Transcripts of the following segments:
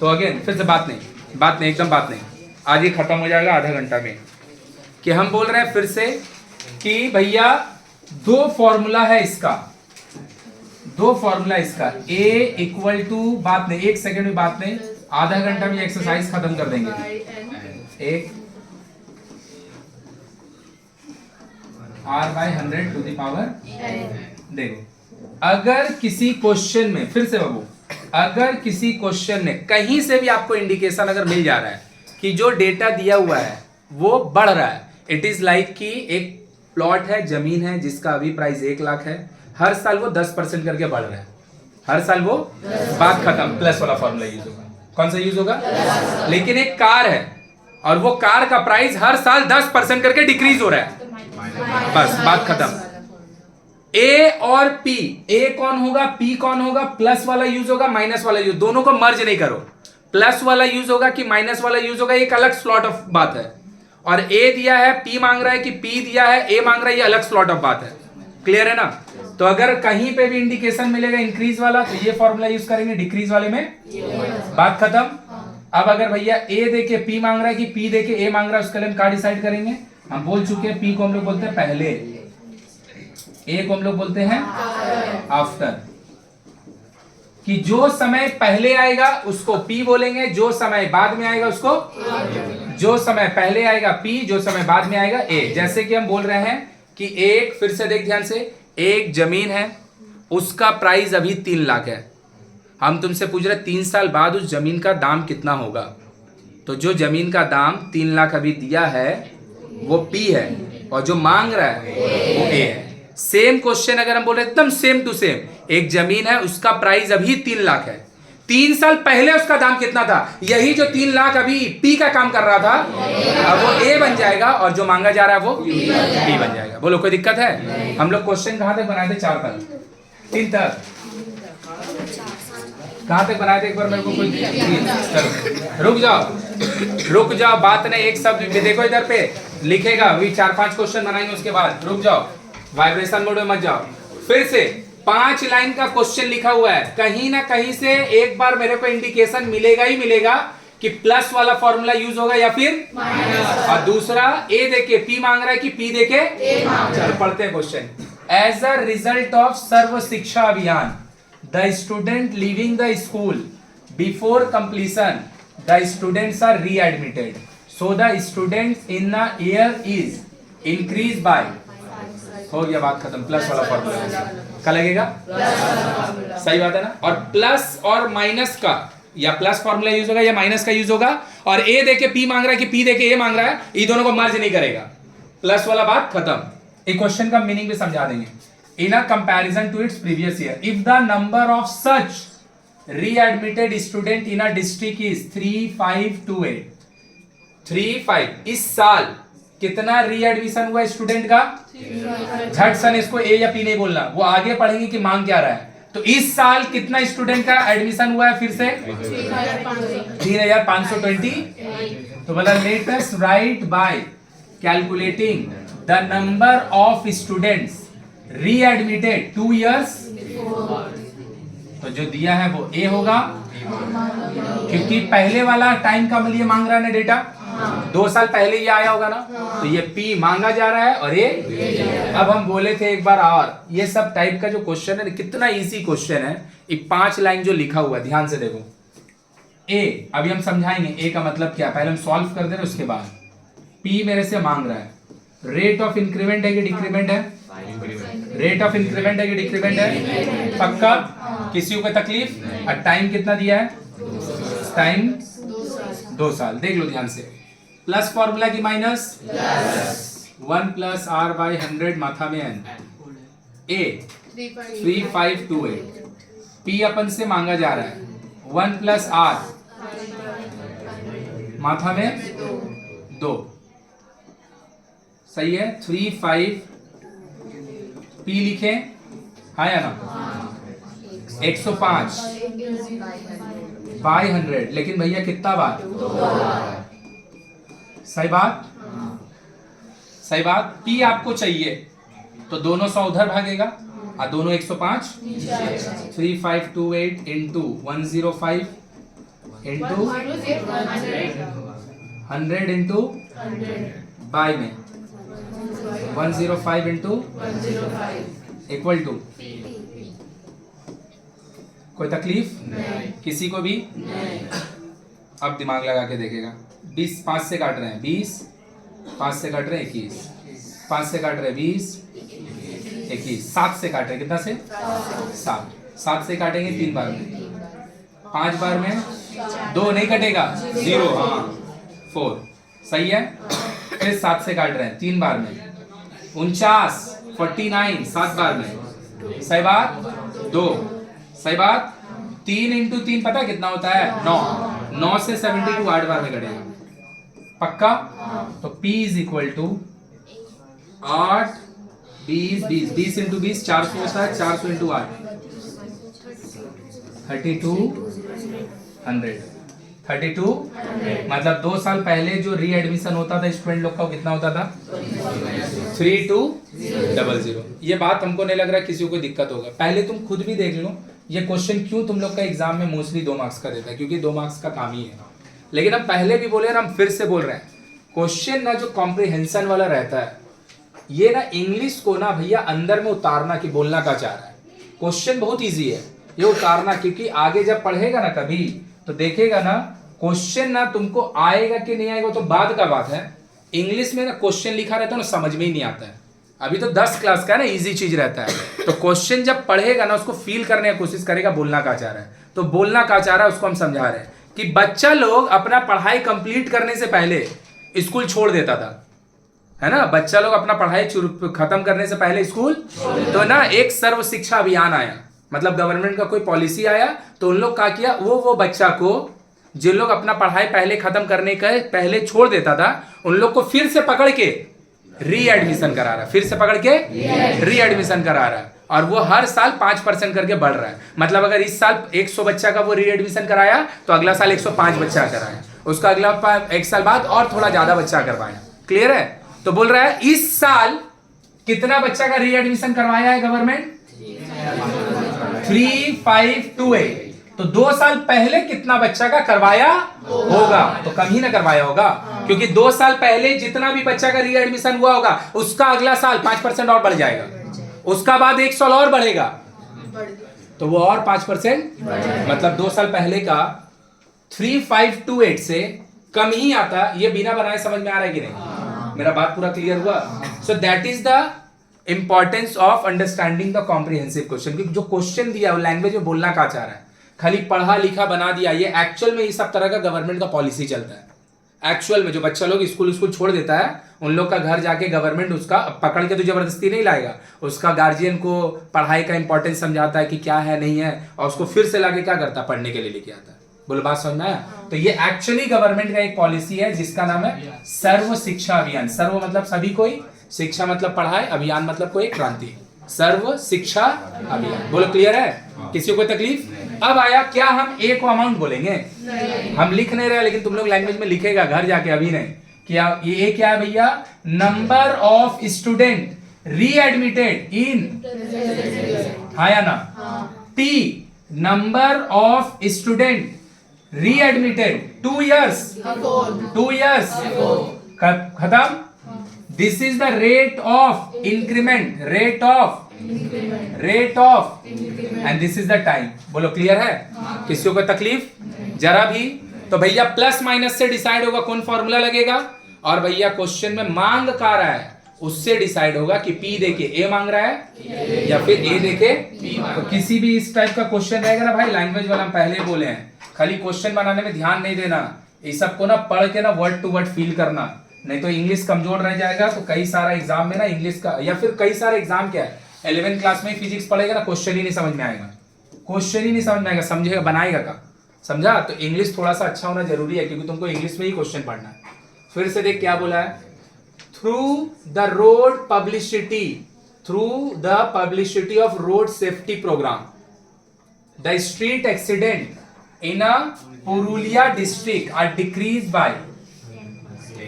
तो अगेन फिर से बात नहीं, एकदम बात नहीं। आज ये खत्म हो जाएगा आधा घंटा में। कि हम बोल रहे हैं फिर से कि भैया दो फॉर्मूला है इसका, ए इक्वल टू, बात नहीं, एक सेकेंड में बात नहीं, आधा घंटा में एक्सरसाइज खत्म कर देंगे। एक r/100 टू द पावर। देखो अगर किसी क्वेश्चन में, फिर से बाबू, अगर किसी क्वेश्चन में कहीं से भी आपको इंडिकेशन अगर मिल जा रहा है कि जो डेटा दिया हुआ है वो बढ़ रहा है, इट इज लाइक कि एक प्लॉट है, जमीन है जिसका अभी प्राइस 1 लाख है, हर साल वो 10% करके बढ़ रहा है, हर साल वो, बात खत्म, प्लस वाला फॉर्मूला यूज होगा। कौन सा यूज होगा? लेकिन एक कार है और वो कार का प्राइस हर साल 10% करके डिक्रीज हो रहा है, बस बात खत्म। ए और पी, ए कौन होगा, पी कौन होगा? प्लस वाला यूज होगा, माइनस वाला यूज, दोनों को मर्ज नहीं करो। प्लस वाला यूज होगा कि माइनस वाला यूज होगा, एक अलग स्लॉट ऑफ बात है। और ए दिया है, पी मांग रहा है कि पी दिया है, ए मांग रहा है, ये अलग स्लॉट ऑफ बात है। क्लियर है ना? तो अगर कहीं पे भी इंडिकेशन मिलेगा इंक्रीज वाला तो ये फॉर्मूला यूज करेंगे, डिक्रीज वाले में बात खत्म। अब अगर भैया ए देके पी मांग रहा है कि पी देके ए मांग रहा है, उसके लिए हम क्या डिसाइड करेंगे? हम बोल चुके हैं, पी को हम लोग बोलते हैं पहले, ए को हम लोग बोलते हैं आफ्टर। कि जो समय पहले आएगा उसको पी बोलेंगे, जो समय बाद में आएगा उसको, जो समय पहले आएगा पी, जो समय बाद में आएगा ए। जैसे कि हम बोल रहे हैं कि एक, फिर से देख ध्यान से, एक जमीन है, उसका प्राइस अभी 3 लाख है। हम तुमसे पूछ रहे 3 साल बाद उस जमीन का दाम कितना होगा। तो जो जमीन का दाम 3 लाख अभी दिया है वो पी है, और जो मांग रहा है वो ए है। सेम क्वेश्चन अगर हम बोल रहे हैं एकदम सेम टू सेम, एक जमीन है, उसका प्राइस अभी 3 लाख है, 3 साल पहले उसका दाम कितना था? यही जो 3 लाख अभी पी का काम कर रहा था, अब वो ए बन जाएगा, और जो मांगा जा रहा है वो बी बन जाएगा। बोलो कोई दिक्कत है? हम लोग क्वेश्चन कहां तक बनाए थे? 4 तक, 3 तक, कहां तक बनाए थे? एक बार मेरे को कोई, चलो रुक जाओ, बात नहीं, एक शब्द देखो इधर पे लिखेगा, अभी 4-5 क्वेश्चन बनाएंगे, उसके बाद रुक जाओ, वाइब्रेशन मोड में मत जाओ। फिर से 5 लाइन का क्वेश्चन लिखा हुआ है, कहीं ना कहीं से एक बार मेरे को इंडिकेशन मिलेगा ही मिलेगा कि प्लस वाला फॉर्मूला यूज होगा या फिर माइनस। और दूसरा ए देके पी मांग रहा है कि पी देके ए मांग रहा है। चलो पढ़ते हैं question. As a result of Sarva Shiksha Abhiyan, the student leaving the school before completion, the students are readmitted, so the students in a year is increase by, हो गया, बात खत्म। प्लस वाला फॉर्मूला क्या लगेगा? सही बात है ना? और प्लस और माइनस का, या प्लस फॉर्मूला यूज होगा या माइनस का यूज होगा, और ए देके पी मांग रहा है कि पी देके ए मांग रहा है, ये दोनों को मर्ज नहीं करेगा, प्लस वाला बात खत्म। एक क्वेश्चन का मीनिंग भी समझा देंगे। In a comparison to its previous year, if the number of such readmitted student in a district is 3528, 35, इस साल कितना रीएडमिशन हुआ स्टूडेंट का? झट सन इसको ए या पी नहीं बोलना, वो आगे पढ़ेंगे कि मांग क्या रहा है। तो इस साल कितना स्टूडेंट का एडमिशन हुआ है? फिर से 3520। तो बोला let us write by calculating the number of students readmitted 2 years। तो जो दिया है वो ए होगा, क्योंकि पहले वाला टाइम का लिए मांग रहा है ना डेटा, 2 साल पहले ये आया होगा ना, तो ये पी मांगा जा रहा है और ये। अब हम बोले थे एक बार, और ये सब टाइप का जो क्वेश्चन है कितना इजी क्वेश्चन है। ये 5 लाइन जो लिखा हुआ है ध्यान से देखो। ए, अभी हम समझाएंगे ए का मतलब क्या, पहले हम सॉल्व कर दे रहे, उसके बाद पी मेरे से मांग रहा है, रेट ऑफ इंक्रीमेंट है कि डिक्रीमेंट है? रेट ऑफ इंक्रीमेंट है कि डिक्रीमेंट है? पक्का? किसी को तकलीफ? और टाइम कितना दिया है? टाइम 2 साल। देख लो ध्यान से, प्लस फॉर्मूला की माइनस, 1 + r/100 माथा में n, ए 3528, पी अपन से मांगा जा रहा है 1 + r माथा में 2, सही है? 35 पी लिखे, हाँ या ना? 105 बाय 100, लेकिन भैया कितना बार? 2 बार। सही बात? सही बात। पी आपको चाहिए तो दोनों 100 उधर भागेगा और दोनों 105, 3528 into 105 इंटू 100 इंटू बाय में 105 इंटू इक्वल टू। कोई तकलीफ नहीं किसी को भी नहीं। अब दिमाग लगा के देखेगा। 20 5 से काट रहे हैं 20, 5 से काट रहे हैं 21, 5 से काट रहे हैं 20, 21, 7 से काट रहे हैं कितना से 7 से काटेंगे 3 बार में, 5 बार में 2 नहीं कटेगा 0, हाँ 4 सही है। फिर 7 से काट रहे हैं 3 बार में 49 49 7 बार में सही बात 2 सही बात। 3 इंटू 3 पता है कितना होता है 9 से 72 8 बार में कटेगा पक्का। तो P is equal to 8 20 into 20 400 होता है 400 इंटू 8 32 मतलब 2 साल पहले जो री एडमिशन होता था स्टूडेंट लोग का कितना होता था 3200। ये बात हमको नहीं लग रहा किसी को दिक्कत होगा। पहले तुम खुद भी देख लो ये क्वेश्चन क्यों तुम लोग का एग्जाम में मोस्टली 2 मार्क्स का देता है, क्योंकि 2 मार्क्स का काम ही है। लेकिन हम पहले भी बोले और हम फिर से बोल रहे हैं क्वेश्चन ना जो कॉम्प्रिहेंशन वाला रहता है ये ना इंग्लिश को ना भैया अंदर में उतारना कि बोलना का चाह रहा है। क्वेश्चन बहुत इजी है ये उतारना, क्योंकि आगे जब पढ़ेगा ना कभी तो देखेगा ना क्वेश्चन ना तुमको आएगा कि नहीं आएगा तो बाद का बात है। इंग्लिश में ना क्वेश्चन लिखा रहता है ना समझ में ही नहीं आता है। अभी तो 10 क्लास का है ना इजी चीज रहता है, तो क्वेश्चन जब पढ़ेगा ना उसको फील करने की कोशिश करेगा बोलना का चाह रहा है। तो बोलना का चाह रहा है उसको हम समझा रहे हैं कि बच्चा लोग अपना पढ़ाई कंप्लीट करने से पहले स्कूल छोड़ देता था, है ना। बच्चा लोग अपना पढ़ाई खत्म करने से पहले स्कूल, तो ना एक सर्व शिक्षा अभियान आया, मतलब गवर्नमेंट का कोई पॉलिसी आया, तो उन लोग क्या किया वो बच्चा को जिन लोग अपना पढ़ाई पहले खत्म करने का पहले छोड़ देता था उन लोग को फिर से पकड़ के री एडमिशन करा रहा है, फिर से पकड़ के री एडमिशन करा रहा है। और वो हर साल 5% करके बढ़ रहा है। मतलब अगर इस साल 100 बच्चा का वो री एडमिशन कराया तो अगला साल 105 बच्चा कराया, उसका अगला 1 साल बाद और थोड़ा ज्यादा बच्चा करवाया। क्लियर है। तो बोल रहा है इस साल कितना बच्चा का री एडमिशन करवाया है गवर्नमेंट 3528। तो 2 साल पहले कितना बच्चा का करवाया होगा, तो कम ही ना करवाया होगा, क्योंकि 2 साल पहले जितना भी बच्चा का री एडमिशन हुआ होगा उसका अगला साल 5% और बढ़ जाएगा, उसका बाद 1 साल और बढ़ेगा तो वो और 5%, मतलब 2 साल पहले का 3528 से कम ही आता। ये बिना बनाए समझ में आ रहा है कि नहीं? मेरा बात पूरा क्लियर हुआ। So that is the importance of understanding the comprehensive question. क्योंकि जो क्वेश्चन दिया वो लैंग्वेज में बोलना का चाह रहा है, खाली पढ़ा लिखा बना दिया। ये एक्चुअल में ये सब तरह का गवर्नमेंट का पॉलिसी चलता है। एक्चुअल में जो बच्चा लोग स्कूल छोड़ देता है उन लोग का घर जाके गवर्नमेंट उसका पकड़ के तो जबरदस्ती नहीं लाएगा, उसका गार्जियन को पढ़ाई का इंपॉर्टेंस समझाता है कि क्या है नहीं है, और उसको फिर से लाके क्या करता है पढ़ने के लिए लेके आता है। बोलो बात समझ में आया? तो ये एक्चुअली गवर्नमेंट का एक पॉलिसी है जिसका नाम है सर्व शिक्षा अभियान। सर्व मतलब सभी कोई, शिक्षा मतलब पढ़ाई, अभियान मतलब कोई क्रांति। सर्व शिक्षा अभियान। बोलो क्लियर है? किसी को कोई तकलीफ? अब आया क्या हम ए को अमाउंट बोलेंगे? हम लिख नहीं रहे, लेकिन तुम लोग लैंग्वेज में लिखेगा घर जाके, अभी नहीं। क्या ये क्या है भैया? नंबर ऑफ स्टूडेंट री एडमिटेड इन, हाँ या ना? टी नंबर ऑफ स्टूडेंट री एडमिटेड 2 years, 2 years खत्म। This is the rate of increment, rate of and this is the time. बोलो क्लियर है? किसी को तकलीफ जरा भी? तो भैया प्लस माइनस से डिसाइड होगा कौन फॉर्मूला लगेगा, और भैया क्वेश्चन में मांग का रहा है उससे डिसाइड होगा कि पी देके ए मांग रहा है या फिर ए देके पी। तो किसी भी इस टाइप का क्वेश्चन रहेगा ना भाई, लैंग्वेज वाला हम पहले बोले हैं, खाली क्वेश्चन बनाने में ध्यान नहीं देना, इस सबको ना पढ़ के ना वर्ड टू वर्ड फील करना, नहीं तो इंग्लिश कमजोर रह जाएगा। तो कई सारा एग्जाम में ना इंग्लिश का, या फिर कई सारे एग्जाम क्या है 11th क्लास में फिजिक्स पढ़ेगा ना, क्वेश्चन ही नहीं समझ में आएगा, क्वेश्चन ही नहीं समझ में आएगा, समझेगा बनाएगा का? समझा? तो इंग्लिश थोड़ा सा अच्छा होना जरूरी है, क्योंकि तुमको इंग्लिश में ही क्वेश्चन पढ़ना है। फिर से देख क्या बोला है, through the publicity of road safety programme the street accident in a Purulia district are decrease by,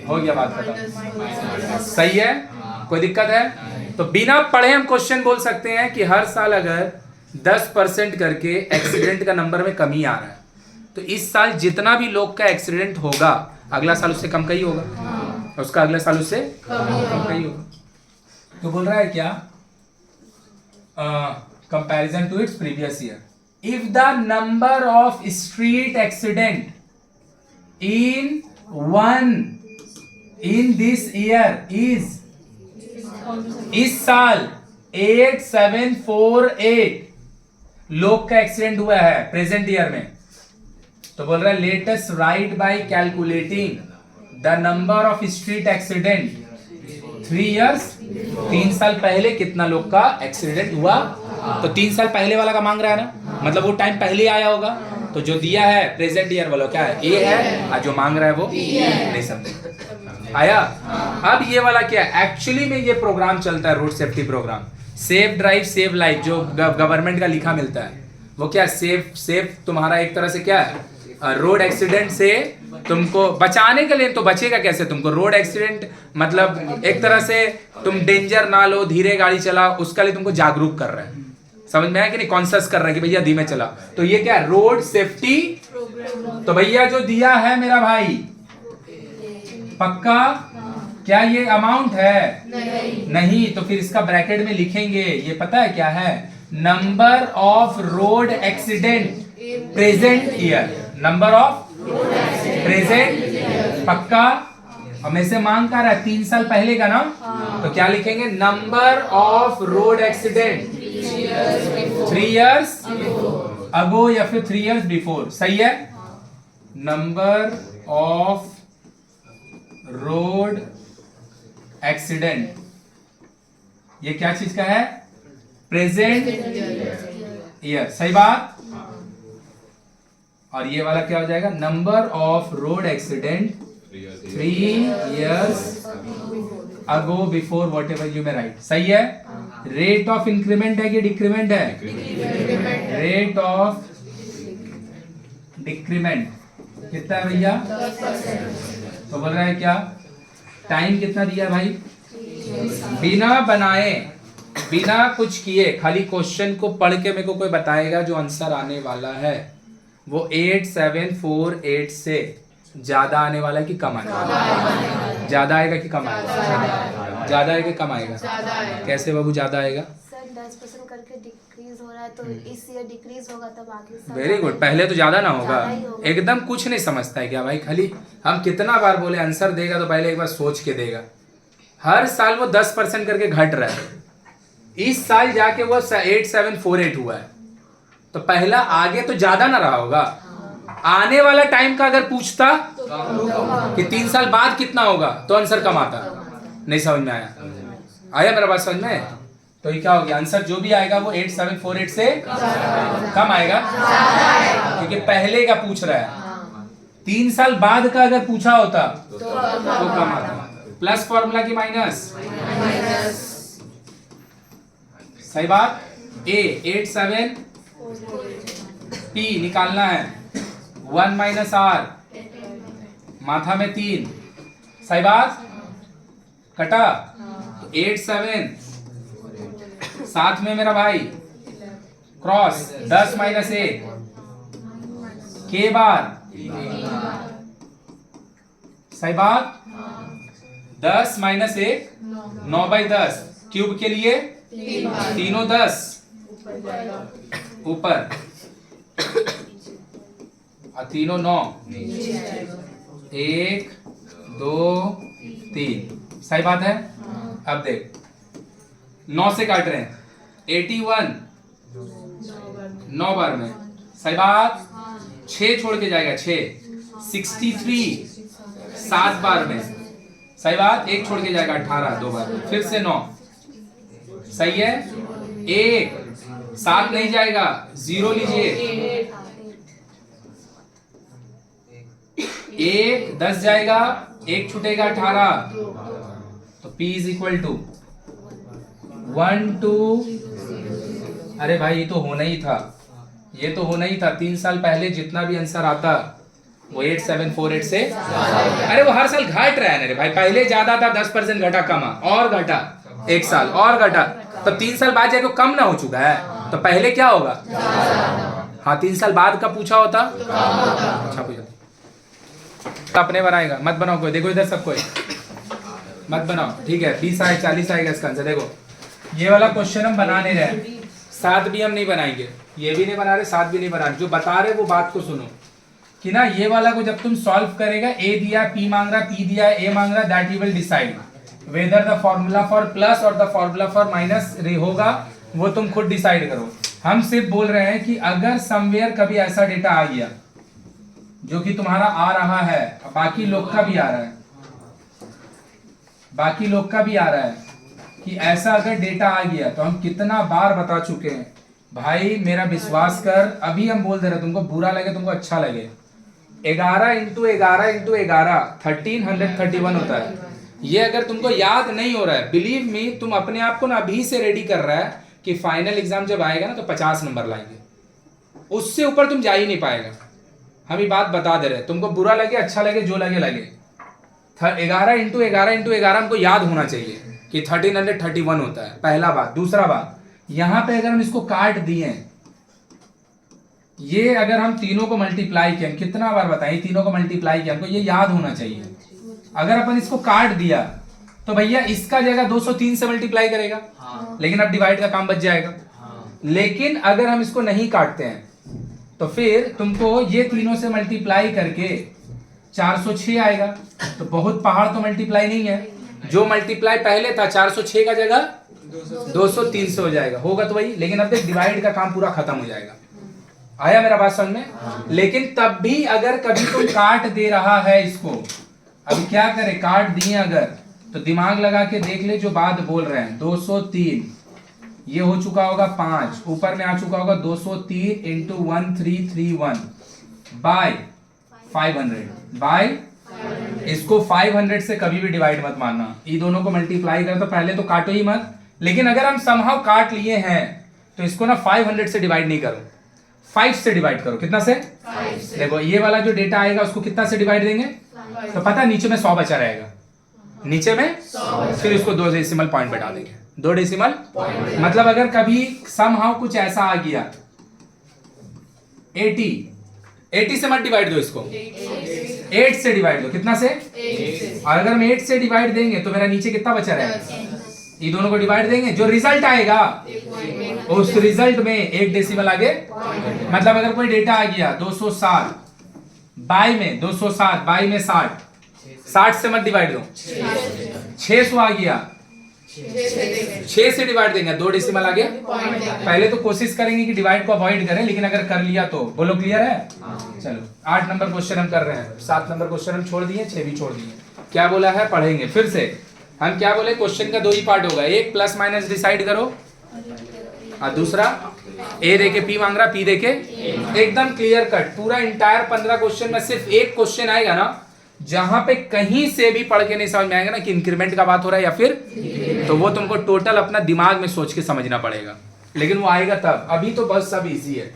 हो गया बात खत्म। सही है? कोई दिक्कत है? तो बिना पढ़े हम क्वेश्चन बोल सकते हैं कि हर साल अगर 10% करके एक्सीडेंट का नंबर में कमी आ रहा है, तो इस साल जितना भी लोग का एक्सीडेंट होगा अगला साल उससे कम का ही होगा, उसका अगला साल उससे कम का ही होगा। तो बोल रहा है क्या, comparison to its previous year, if the number of street accident in this year is, इस साल 8748 लोग का एक्सीडेंट हुआ है प्रेजेंट ईयर में। तो बोल रहा है let us write by calculating the number of street accident 3 years, 3 साल पहले कितना लोग का एक्सीडेंट हुआ। तो 3 साल पहले वाला का मांग रहा है ना, मतलब वो टाइम पहले आया होगा। तो जो दिया है प्रेजेंट ईयर वाला क्या है, ए है, और जो मांग रहा है वो नहीं समझे आया। अब ये वाला क्या है, एक्चुअली में ये प्रोग्राम चलता है road safety programme, safe drive save life, जो गवर्नमेंट का लिखा मिलता है वो क्या, सेफ तुम्हारा एक तरह से क्या है, रोड एक्सीडेंट से तुमको बचाने के लिए। तो बचेगा कैसे तुमको, रोड एक्सीडेंट मतलब एक तरह से तुम डेंजर ना लो, धीरे गाड़ी चला, उसका लिए तुमको जागरूक कर रहे हैं, समझ में आया कि नहीं, कॉन्शियस कर रहे हैं कि भैया धीमे चला। तो ये क्या, रोड सेफ्टी। तो भैया जो दिया है मेरा भाई पक्का, क्या ये अमाउंट है, नहीं। तो फिर इसका ब्रैकेट में लिखेंगे, ये पता है क्या है, number of road accident present year, number of present, पक्का। हमें से मांग कर रहा है 3 साल पहले का ना, तो क्या लिखेंगे, number of road accident 3 years अगो या फिर 3 years बिफोर, सही है। नंबर ऑफ रोड एक्सीडेंट, ये क्या चीज का है, प्रेजेंट ईयर, सही बात। और ये वाला क्या हो जाएगा, number of road accident 3 years ago before what ever you may right, सही है। रेट ऑफ इंक्रीमेंट है कि डिक्रीमेंट है, रेट ऑफ डिक्रीमेंट कितना है भैया, 10%। तो बोल रहा है क्या, टाइम कितना दिया भाई, बिना बनाए बिना कुछ किए, खाली क्वेश्चन को पढ़ के मेरे को कोई बताएगा जो आंसर आने वाला है वो 8748 से ज्यादा आने वाला है कि कम आने वाला है, ज्यादा आएगा कि कम आएगा, ज्यादा आएगा कि कम आएगा, कैसे बाबू ज्यादा आएगा सर 10% करके डिक्रीज हो रहा है, तो इस ईयर डिक्रीज होगा तब आगे साल वेरी गुड, पहले तो ज्यादा ना होगा, ज्यादा ही होगा। एकदम कुछ नहीं समझता है क्या भाई, खाली हम कितना बार बोले आंसर देगा तो पहले एक बार सोच के देगा। हर साल वो 10% करके घट रहा है, इस साल जाके वो 8748 हुआ है, तो पहला आगे तो ज्यादा ना रहा होगा। आने वाला टाइम का अगर पूछता कि 3 साल बाद कितना होगा तो आंसर कम आता, नहीं समझ में आया, आया मेरा बात समझ में। तो ये क्या हो गया, आंसर जो भी आएगा वो 8748 से कम आएगा, क्योंकि पहले का पूछ रहा है। 3 साल बाद का अगर पूछा होता तो कम आता। प्लस फॉर्मूला की माइनस, सही बात। ए 87 P निकालना है, 1 माइनस R, माथा में 3, सही बात, कटा। तो 87 साथ में मेरा भाई क्रॉस 10 माइनस 1 के बार, सही बात। 10 माइनस 1 9/10, क्यूब के लिए तीनों 10 ऊपर और तीनों 9, 1 2 3, सही बात है। अब देख 9 से काट रहे हैं, 81 9 बार में, सही बात। 6 छोड़ के जाएगा, 6 63 7 बार में, सही बात। 1 छोड़ के जाएगा 18 2 बार में, फिर से 9, सही है। 1 7 नहीं जाएगा, 0 लीजिए, 1 10 जाएगा, 1 छूटेगा 18, तो P इज इक्वल टू 1 2, अरे भाई ये तो होना ही था, ये तो होना ही था। 3 साल पहले जितना भी आंसर आता वो 8748 से, अरे वो हर साल घट रहा है ना रे भाई, पहले ज्यादा था 10% घटा, कमा और घटा, 1 साल और घटा, तो 3 साल बाद जाके कम ना हो चुका है, तो पहले क्या होगा, हाँ 3 साल बाद का पूछा होता अच्छा पूछा। अपने बनाएगा, मत बनाओ कोई, देखो इधर सब कोई मत बनाओ, ठीक है। 20 आए 40 आएगा इसका आंसर। देखो ये वाला क्वेश्चन हम बना नहीं रहे, 7 भी हम नहीं बनाएंगे, ये भी नहीं बना रहे, 7 भी नहीं बना रहे। जो बता रहे वो बात को सुनो कि ना ये वाला को जब तुम सॉल्व करेगा, ए दिया पी मांग रहा, पी दिया ए मांग रहा, that you will decide whether the formula for plus और द फॉर्मूला फॉर माइनस होगा, वो तुम खुद डिसाइड करो। हम सिर्फ बोल रहे हैं कि अगर समवेयर कभी ऐसा डेटा आ गया जो कि तुम्हारा आ रहा है, बाकी लोग का भी आ रहा है, बाकी लोग का भी आ रहा है कि ऐसा अगर डेटा आ गया, तो हम कितना बार बता चुके हैं भाई, मेरा विश्वास कर। अभी हम बोल दे रहे, तुमको बुरा लगे तुमको अच्छा लगे, 11 इंटू 11 इंटू 11 1331 होता है। ये अगर तुमको याद नहीं हो रहा है, बिलीव मी, तुम अपने आप को ना अभी से रेडी कर रहा है कि फाइनल एग्जाम जब आएगा ना तो 50 नंबर लाएंगे, उससे ऊपर तुम जा ही नहीं पाएगा। हम ये बात बता दे रहे हैं, तुमको बुरा लगे अच्छा लगे जो लगे लगे, 11 इंटू 11 इंटू 11 हमको याद होना चाहिए कि 1331 होता है, पहला बात। दूसरा बात, यहां पे अगर हम इसको काट दिए, ये अगर हम तीनों को मल्टीप्लाई किया, कितना बार बताएं, तीनों को मल्टीप्लाई किया, हमको ये याद होना चाहिए। अगर अपन इसको काट दिया तो भैया इसका जगह 203 से मल्टीप्लाई करेगा, लेकिन अब डिवाइड का काम बच जाएगा। लेकिन अगर हम इसको नहीं काटते हैं तो फिर तुमको ये तीनों से मल्टीप्लाई करके 406 आएगा। तो बहुत पहाड़ तो मल्टीप्लाई नहीं है, जो मल्टीप्लाई पहले था 406 का जगह 203 से हो जाएगा, होगा तो वही। लेकिन अब देख डिवाइड का काम पूरा खत्म हो जाएगा। आया मेरा बात समझ में? लेकिन तब भी अगर कभी तुम काट दे रहा है इसको, अब क्या करे, काट दिए अगर, तो दिमाग लगा के देख ले जो बात बोल रहे हैं। 203 ये हो चुका होगा 5, ऊपर में आ चुका होगा 203 इंटू 1331 बाय 500 बाय, इसको 500 से कभी भी डिवाइड मत मानना, ये दोनों को मल्टीप्लाई कर, तो पहले तो काटो ही मत। लेकिन अगर हम समहाउ काट लिए हैं तो इसको ना 500 से डिवाइड नहीं करो, 5 से डिवाइड करो। कितना से? 5 से। देखो ये वाला जो डेटा आएगा उसको कितना से डिवाइड देंगे, तो पता नीचे में 100 बचा रहेगा, नीचे में 100, फिर इसको 2 डेसिमल पॉइंट बैठा देंगे, 2 डेसिमल पॉइंट। मतलब अगर कभी समहाउ कुछ ऐसा आ गया 80 से मत डिवाइड दो इसको, 8 से डिवाइड दो। कितना से? 8 से। और अगर हम 8 से डिवाइड देंगे तो मेरा नीचे कितना बचा रहेगा, ये दोनों को डिवाइड देंगे, जो रिजल्ट आएगा उस रिजल्ट में 1 डेसिमल आगे। मतलब अगर कोई डेटा आ गया 207 बाई में 207 बाई में 60 से मत डिवाइड दो, 600 आ गया 6 से डिवाइड देंगे, 2 डेसिमल आगे। पहले तो कोशिश करेंगे कि डिवाइड को अवॉइड करें, लेकिन अगर कर लिया तो बोलो क्लियर है। चलो 8 नंबर क्वेश्चन हम कर रहे हैं, 7 नंबर क्वेश्चन हम छोड़ दिए, 6 भी छोड़ दिए। क्या बोला है पढ़ेंगे फिर से। हम क्या बोले, क्वेश्चन का 2 ही पार्ट होगा, एक प्लस माइनस डिसाइड करो और दूसरा ए देके पी मांग रहा, पी देके एकदम क्लियर कट। पूरा इंटायर 15 क्वेश्चन में सिर्फ एक क्वेश्चन आएगा ना जहां पे कहीं से भी पढ़ के नहीं समझ में आएगा ना कि इंक्रीमेंट का बात हो रहा है या फिर, तो वो तुमको टोटल अपना दिमाग में सोच के समझना पड़ेगा, लेकिन वो आएगा तब। अभी तो बस सब इजी है।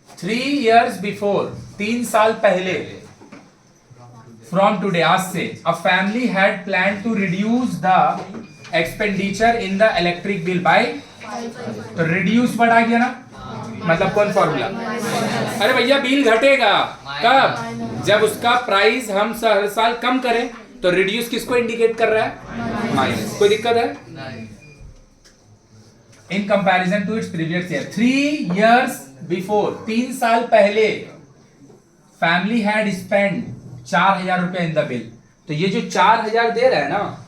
3 years before, 3 साल पहले, from today, आज से, a family had planned to reduce the expenditure in the electric bill by, तो reduce वर्ड आ गया ना, मतलब कौन फॉर्मूला? अरे भैया बिल घटेगा कब, जब उसका प्राइस हम हर साल कम करें, तो रिड्यूस किसको इंडिकेट कर रहा है, माइनस। कोई दिक्कत है? In comparison to its previous year, 3 years before, 3 साल पहले, फैमिली हैड स्पेंड 4000 रुपए इन द बिल। तो ये जो 4000 दे रहा है ना,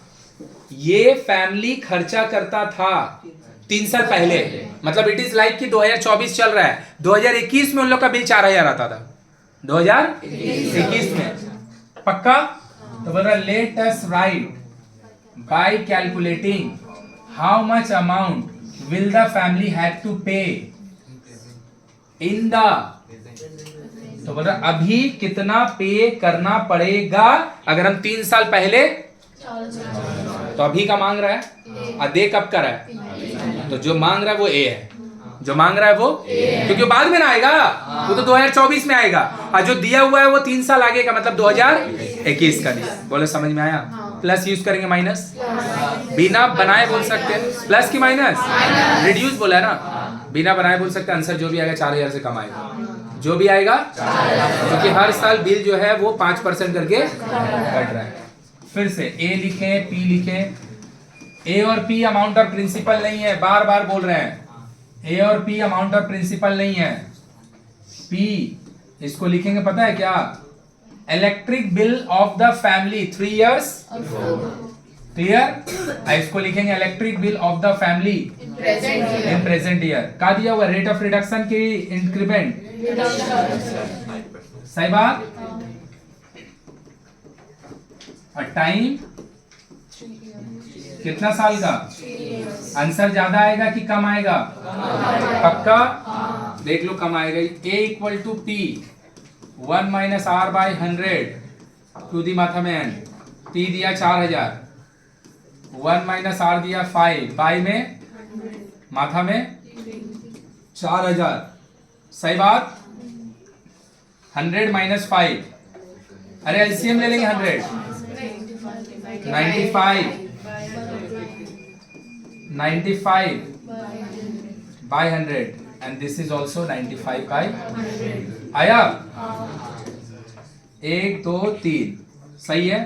ये फैमिली खर्चा करता था 3 साल पहले। मतलब इट इज लाइक कि 2024 चल रहा है, 2021 में उन लोग का बिल 4000 आता था, 2021 में। पक्का? तो बोल रहा let us write by calculating how much amount will the family have to pay in the, तो बोल रहा अभी कितना पे करना पड़ेगा अगर हम 3 साल पहले, तो अभी का मांग रहा है और दे कब का रहा है, तो जो मांग रहा है वो ए है, जो मांग रहा है वो, क्योंकि बाद में ना आएगा, वो तो 2024 में आएगा, और जो दिया हुआ है वो 3 साल आगे का, मतलब 2021 का दिया। बोले समझ में आया? प्लस यूज करेंगे माइनस, बिना बनाए बोल सकते हैं प्लस की माइनस, रिड्यूस बोला है ना, बिना बनाए बोल सकते हैं, आंसर जो भी आएगा 4000 से कम आएगा। जो भी आएगा, क्योंकि हर साल बिल जो है वो 5% करके घट रहा है। फिर से ए लिखें, पी लिखें। ए और पी अमाउंट और प्रिंसिपल नहीं है, बार बार बोल रहे हैं। ए और पी अमाउंट और प्रिंसिपल नहीं है। पी इसको लिखेंगे पता है क्या? Electric bill of the family 3 years, clear? इसको लिखेंगे electric bill of the family in present year. का दिया हुआ रेट ऑफ रिडक्शन की इंक्रीमेंट, सही बात। और टाइम कितना साल का? आंसर ज्यादा आएगा कि कम आएगा? पक्का? देख लो कम आएगा। A equal to P 1 minus R by 100 to the माथा में n। P दिया 4000, 1 माइनस R दिया 5 बाई में माथा में 4000, सही बात। 100 माइनस 5, अरे एलसीएम ले लेंगे 100, 95 by 100 and this is also 95 by 100। आया? 1 2 3, सही है।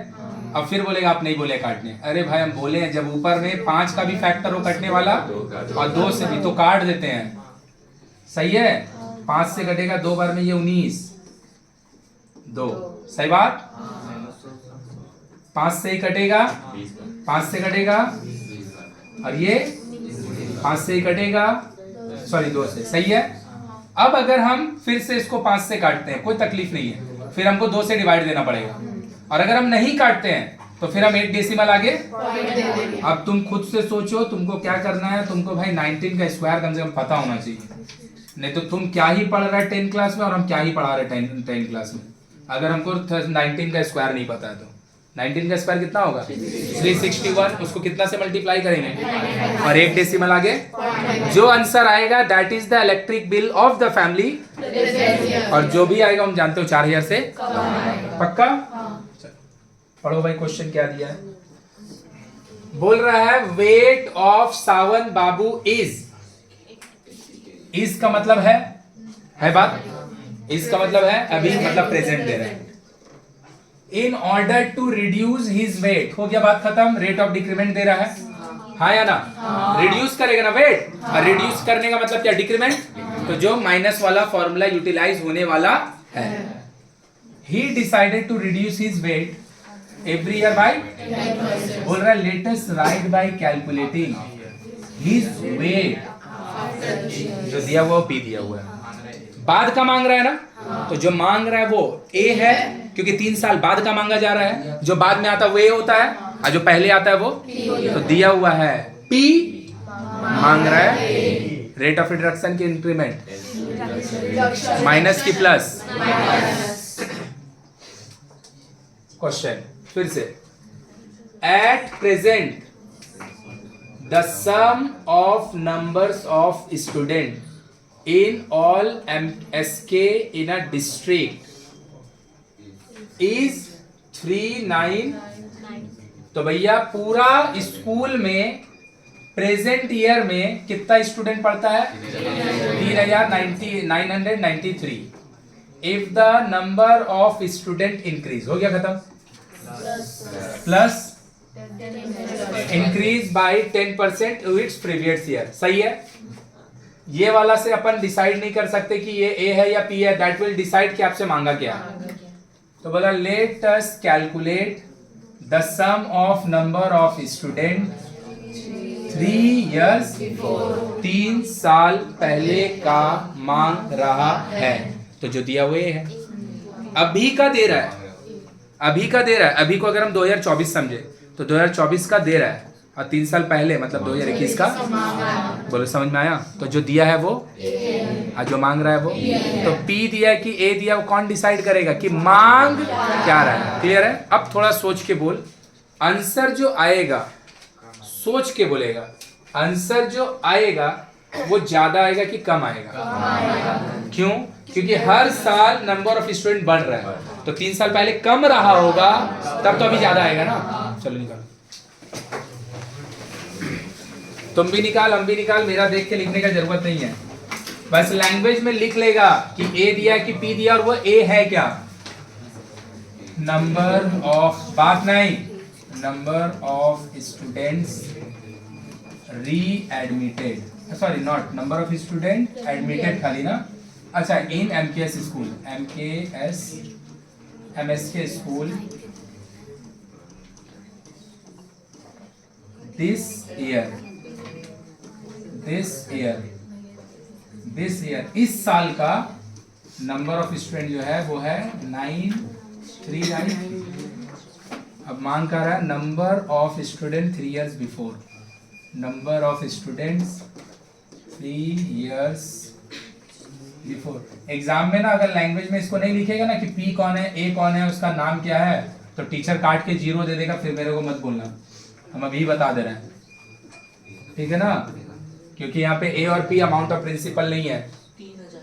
अब फिर बोलेगा आप नहीं बोले काटने। अरे भाई हम बोले हैं, जब ऊपर में 5 का भी फैक्टर हो कटने वाला और 2 से भी, तो काट देते हैं, सही है। 5 से कटेगा 2 बार में, ये 19 2, सही बात। 5 से ही कटेगा, 5 से कटेगा, और ये 5 से ही कटेगा, सॉरी 2 से, सही है। अब अगर हम फिर से इसको 5 से काटते हैं, कोई तकलीफ नहीं है, फिर हमको 2 से डिवाइड देना पड़ेगा। और अगर हम नहीं काटते हैं तो फिर हम 1 डेसिमल आगे। अब तुम खुद से सोचो तुमको क्या करना है। तुमको भाई 19 का स्क्वायर कम से कम पता होना चाहिए, नहीं तो तुम क्या ही पढ़ रहे 10 क्लास में और हम क्या ही पढ़ा रहे 10 क्लास में। अगर हमको 19 का स्क्वायर नहीं पता है तो 19 का स्क्वायर कितना होगा? 361। उसको कितना से मल्टीप्लाई करेंगे और 1 डेसिमल आगे। जो आंसर आएगा that is the electric bill of the family, और जो भी आएगा हम जानते हो 4000 से पक्का। पढ़ो भाई क्वेश्चन क्या दिया है। बोल रहा है weight of Sawan Babu is का मतलब है बात, इसका मतलब है अभी, मतलब प्रेजेंट दे रहे हैं। In order to reduce his weight, हो गया बात खत्म। रेट ऑफ डिक्रीमेंट दे रहा है, हाँ या ना? रिड्यूस करेगा ना वेट, और रिड्यूस करने का मतलब क्या? डिक्रीमेंट। तो जो माइनस वाला फॉर्मूला यूटिलाइज होने वाला है। He decided to reduce his weight every year by, बोल रहा है let us write by calculating his weight. जो दिया हुआ पी दिया हुआ है, बाद का मांग रहा है ना, तो जो मांग रहा है वो ए है, क्योंकि 3 साल बाद का मांगा जा रहा है। जो बाद में आता है वो ए होता है, और जो पहले आता है वो, तो दिया हुआ है पी, मांग रहा है रेट ऑफ रिडक्शन की इंक्रीमेंट माइनस की प्लस। क्वेश्चन फिर से, at present the sum of numbers of student in all SK in a district is 39। तो भैया पूरा स्कूल में प्रेजेंट ईयर में कितना स्टूडेंट पढ़ता है? 3993। If the number of student increase, हो गया खत्म, plus increase by 10% it's previous year, सही है। ये वाला से अपन डिसाइड नहीं कर सकते कि ये ए है या पी है, दैट विल डिसाइड कि आपसे मांगा क्या। तो बोला let us calculate the sum of number of student 3 years, 3 साल पहले का मांग रहा है। तो जो दिया हुआ है अभी का दे रहा है, अभी का दे रहा है। अभी को अगर हम 2024 समझे तो 2024 का दे रहा है, और 3 साल पहले मतलब 2021 का। बोलो समझ में आया? तो जो दिया है वो, और जो मांग रहा है वो, तो P दिया है कि A दिया, वो कौन डिसाइड करेगा कि मांग क्या रहा है? क्लियर है? अब थोड़ा सोच के बोल, आंसर जो आएगा सोच के बोलेगा। आंसर जो आएगा वो ज्यादा आएगा कि कम आएगा? क्यों? क्योंकि हर साल नंबर ऑफ स्टूडेंट बढ़ रहा है, तो 3 साल पहले कम रहा होगा, तब तो अभी ज्यादा आएगा ना। चलो निकालो, तुम भी निकाल, हम भी निकाल, मेरा देख के लिखने का जरूरत नहीं है। बस लैंग्वेज में लिख लेगा कि ए दिया कि पी दिया और वो ए है क्या, नंबर ऑफ, बात नहीं, number of students readmitted, sorry not number of student admitted खाली ना, अच्छा in MKS school, MSK school this year, इस साल का नंबर ऑफ स्टूडेंट जो है वो है 939। अब मांग कर रहा है number of student 3 years before, number of students 3 years before. Exam में ना अगर लैंग्वेज में इसको नहीं लिखेगा ना कि पी कौन है, ए कौन है, उसका नाम क्या है, तो टीचर काट के 0 दे देगा, फिर मेरे को मत बोलना, हम अभी बता दे रहे हैं, ठीक है ना, क्योंकि यहाँ पे ए और पी अमाउंट ऑफ प्रिंसिपल नहीं है। 3000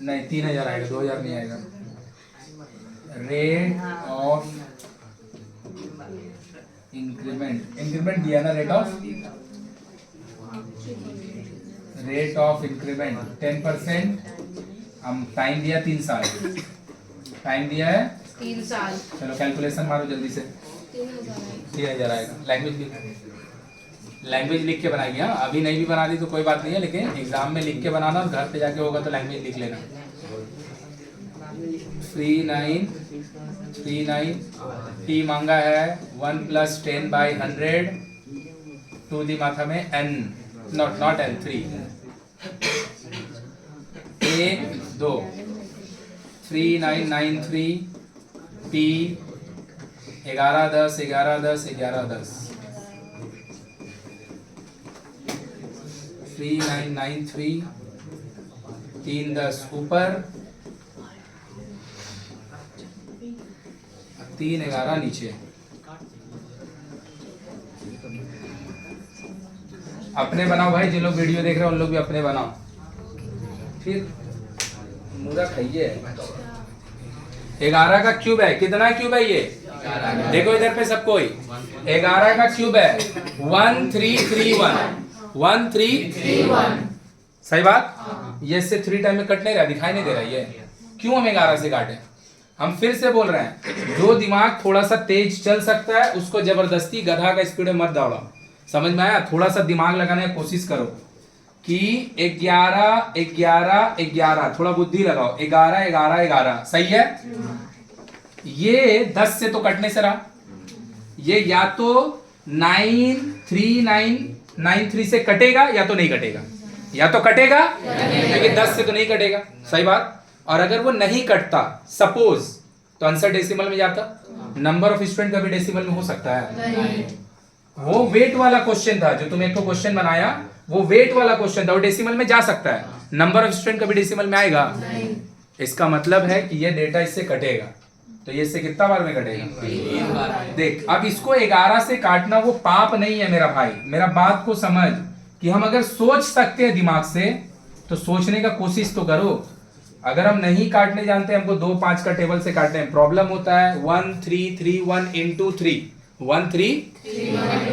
नहीं, 3000 आएगा, 2000 नहीं आएगा। रेट ऑफ इंक्रीमेंट दिया ना, रेट ऑफ इंक्रीमेंट 10%, हम टाइम दिया 3 साल, टाइम दिया है 3 साल। चलो कैलकुलेशन मारो जल्दी से, 3000 आएगा। लैंग्वेज लिख के बनाएगी, हाँ अभी नहीं भी बना दी तो कोई बात नहीं है, लेकिन एग्जाम में लिख के बनाना और घर पे जाके होगा तो लैंग्वेज लिख लेना। 39 टी मांगा है 1 + 10/100 टू दी माथा में n, नॉट n, 3 1 2 3993 टी 11 10 11 10 11 10 3993 3 10 ऊपर 3 11 नीचे। अपने बनाओ भाई, जिन लोग वीडियो देख रहे हैं उन लोग भी अपने बनाओ, फिर मुर्गा खाइए। 11 का क्यूब है, कितना क्यूब है ये, देखो इधर पे सब कोई, 11 का क्यूब है 1331 सही बात। ये से 3 टाइम में कट नहीं रहा, दिखाई नहीं दे रहा, ये क्यों हम 11 से काटे। हम फिर से बोल रहे हैं, जो दिमाग थोड़ा सा तेज चल सकता है उसको जबरदस्ती गधा का स्पीड में मत दौड़ाओ, समझ में आया। थोड़ा सा दिमाग लगाने की कोशिश करो कि 11 11 11, थोड़ा बुद्धि लगाओ, 11 11 11 सही है। ये 10 से तो कटने से रहा, ये या तो 93993 से कटेगा या तो नहीं कटेगा, या तो कटेगा लेकिन 10 से तो नहीं कटेगा, सही बात। और अगर वो नहीं कटता सपोज, तो आंसर डेसिमल में जाता, नंबर ऑफ स्टूडेंट कभी डेसिमल में हो सकता है। वो वेट वाला क्वेश्चन था, जो तुम एक तो क्वेश्चन बनाया वो वेट वाला क्वेश्चन था, वो डेसिमल में जा सकता है, नंबर ऑफ स्टूडेंट कभी डेसिमल में आएगा। इसका मतलब है कि ये डेटा इससे कटेगा, तो ये इससे कितना बार में कटेगा, 3 बार। देख अब इसको 11 से काटना वो पाप नहीं है मेरा भाई, मेरा बात को समझ कि हम अगर सोच सकते हैं दिमाग से तो सोचने का कोशिश तो करो। अगर हम नहीं काटने जानते, हमको 2 5 का टेबल से काटने में प्रॉब्लम होता है। 1 3 3 1 into 3 1 3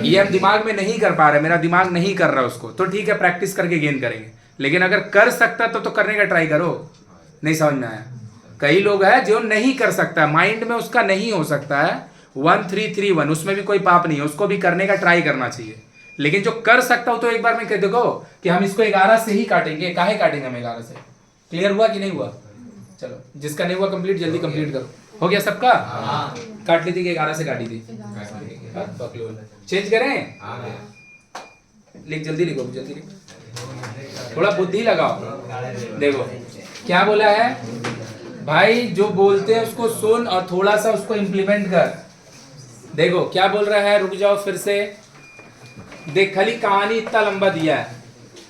ये हम दिमाग में नहीं कर पा रहे, मेरा दिमाग नहीं कर रहा उसको, तो ठीक है प्रैक्टिस करके गेन करेंगे। लेकिन अगर कर सकता तो करने का ट्राई करो। नहीं समझ में आया, कई लोग हैं जो नहीं कर सकता, माइंड में उसका नहीं हो सकता है 1 3 3 1, उसमें भी कोई पाप नहीं है, उसको भी करने का ट्राई करना चाहिए। लेकिन जो कर सकता हो तो एक बार में कह देखो कि हम इसको 11 से ही काटेंगे, काहे काटेंगे हम 11 से। क्लियर हुआ कि नहीं हुआ? चलो जिसका नहीं हुआ कंप्लीट जल्दी कंप्लीट करो। हो गया सबका? काट ली थी कि 11 से काटी थी? चेंज करें? लिख जल्दी लिखो, जल्दी लिखो, थोड़ा बुद्धि लगाओ। देखो क्या बोला है भाई, जो बोलते हैं उसको सुन और थोड़ा सा उसको इम्प्लीमेंट कर। देखो क्या बोल रहा है, रुक जाओ फिर से देख, खाली कहानी इतना लंबा दिया है,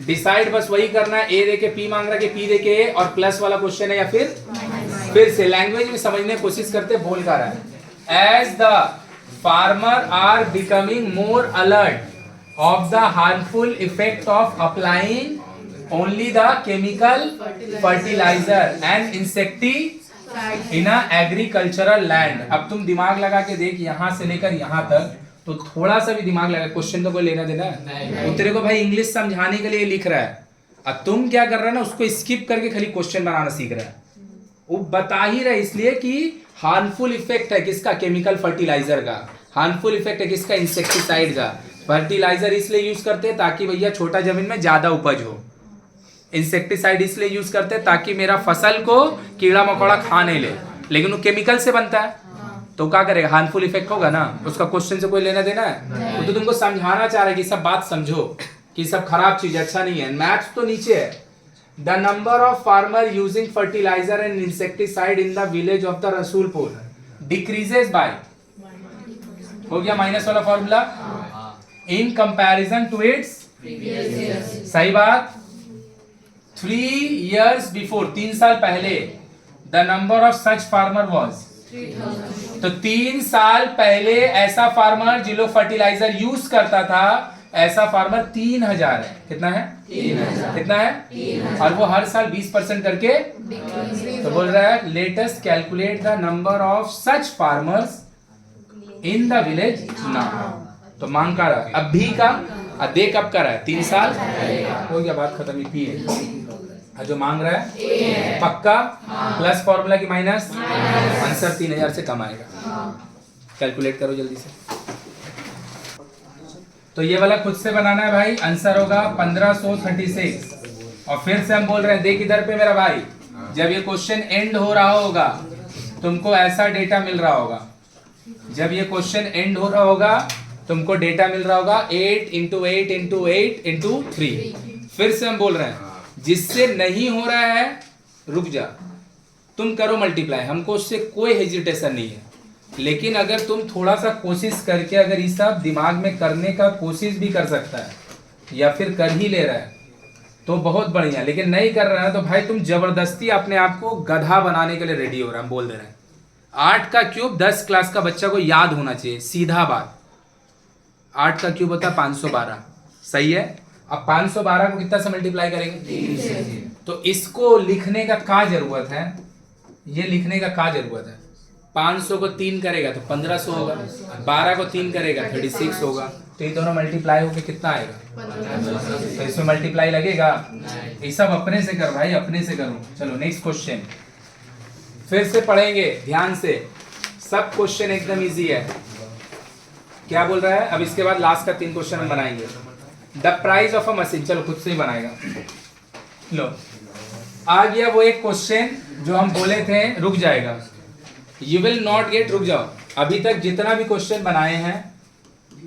डिसाइड बस वही करना है। ए देके पी मांग रहा है कि पी देके ए, और प्लस वाला क्वेश्चन है या फिर से लैंग्वेज में समझने की कोशिश करते, बोल कर रहा है as the farmer are becoming more alert of the harmful effect of applying only the chemical fertilizer and insecticide in a agricultural land। अब तुम दिमाग लगा के देख, यहां से लेकर यहां तक, तो थोड़ा सा भी दिमाग लगा, क्वेश्चन तो कोई लेना देना है। तो तेरे को भाई इंग्लिश समझाने के लिए लिख रहा है, अब तुम क्या कर रहे हो ना, उसको स्किप करके खाली क्वेश्चन बनाना सीख रहा है। वो बता ही रहा है इसलिए कि हार्मफुल इफेक्ट है किसका, केमिकल फर्टिलाइजर का, हार्मफुल इफेक्ट है किसका, इंसेक्टिसाइड का। फर्टिलाइजर इसलिए यूज करते हैं ताकि भैया छोटा जमीन में ज्यादा उपज हो, इंसेक्टिसाइड इसलिए यूज करते हैं ताकि मेरा फसल को कीड़ा मकोड़ा खा नहीं ले, लेकिन वो केमिकल से बनता है तो क्या करेगा, हार्मफुल इफेक्ट होगा ना, उसका क्वेश्चन से कोई लेना देना है। वो तो तुमको समझाना चाह रहा है कि सब बात समझो कि सब खराब चीज अच्छा नहीं है। मैथ्स तो नीचे है, the number of farmer using fertiliser and insecticide in the village of the Rasulpur decreases by, हो गया माइनस वाला formula, in comparison to its, सही बात, 3 years बिफोर, 3 साल पहले, the number of such farmer was, तो 3 साल पहले ऐसा फार्मर जो लोग फर्टिलाइजर यूज करता था, ऐसा फार्मर 3000 है। कितना है, 3000, कितना है 3000, और वो हर साल 20% करके, तो बोल रहा है latest calculate the number of such farmers in the village now. तो मांग का रहा है अभी का, दे कब का रहा है, 3 साल हो गया, बात खत्म। पी है जो मांग रहा है पक्का, प्लस फॉर्मूला की माइनस, आंसर 3000 से कम आएगा। कैलकुलेट करो जल्दी से। तो ये वाला खुद से बनाना है भाई, आंसर होगा 1536। और फिर से हम बोल रहे हैं, देख इधर पे मेरा भाई, जब ये क्वेश्चन एंड हो रहा होगा तुमको ऐसा डेटा मिल रहा होगा, जब ये क्वेश्चन एंड हो रहा होगा तुमको डेटा मिल रहा होगा 8 × 8 × 8 × 3। फिर से हम बोल रहे हैं, जिससे नहीं हो रहा है रुक जा, तुम करो मल्टीप्लाई, हमको उससे कोई हेजिटेशन नहीं है। लेकिन अगर तुम थोड़ा सा कोशिश करके अगर ये सब दिमाग में करने का कोशिश भी कर सकता है या फिर कर ही ले रहा है तो बहुत बढ़िया, लेकिन नहीं कर रहा है तो भाई तुम जबरदस्ती अपने आप को गधा बनाने के लिए रेडी हो रहा है। हम बोल दे रहे हैं 8 का क्यूब 10 क्लास का बच्चा को याद होना चाहिए, सीधा बात। 8 का क्यूब होता है 512, सही है। अब 512 को कितना से मल्टीप्लाई करेंगे, 3 से। तो इसको लिखने का क्या जरूरत है, ये लिखने का क्या जरूरत है, 500 को 3 करेगा तो 1500 होगा, 12 को 3 करेगा 36 होगा, तो ये दोनों मल्टीप्लाई होके कितना आएगा, तो इसमें मल्टीप्लाई लगेगा। ये सब अपने से कर भाई, अपने से करो। चलो नेक्स्ट क्वेश्चन फिर से पढ़ेंगे ध्यान से, सब क्वेश्चन एकदम इजी है। क्या बोल रहा है, अब इसके बाद लास्ट का 3 क्वेश्चन हम बनाएंगे। The price of a machine, चलो खुद से ही बनाएगा। लो आ गया वो एक क्वेश्चन जो हम बोले थे रुक जाएगा, यू विल नॉट गेट, रुक जाओ। अभी तक जितना भी क्वेश्चन बनाए हैं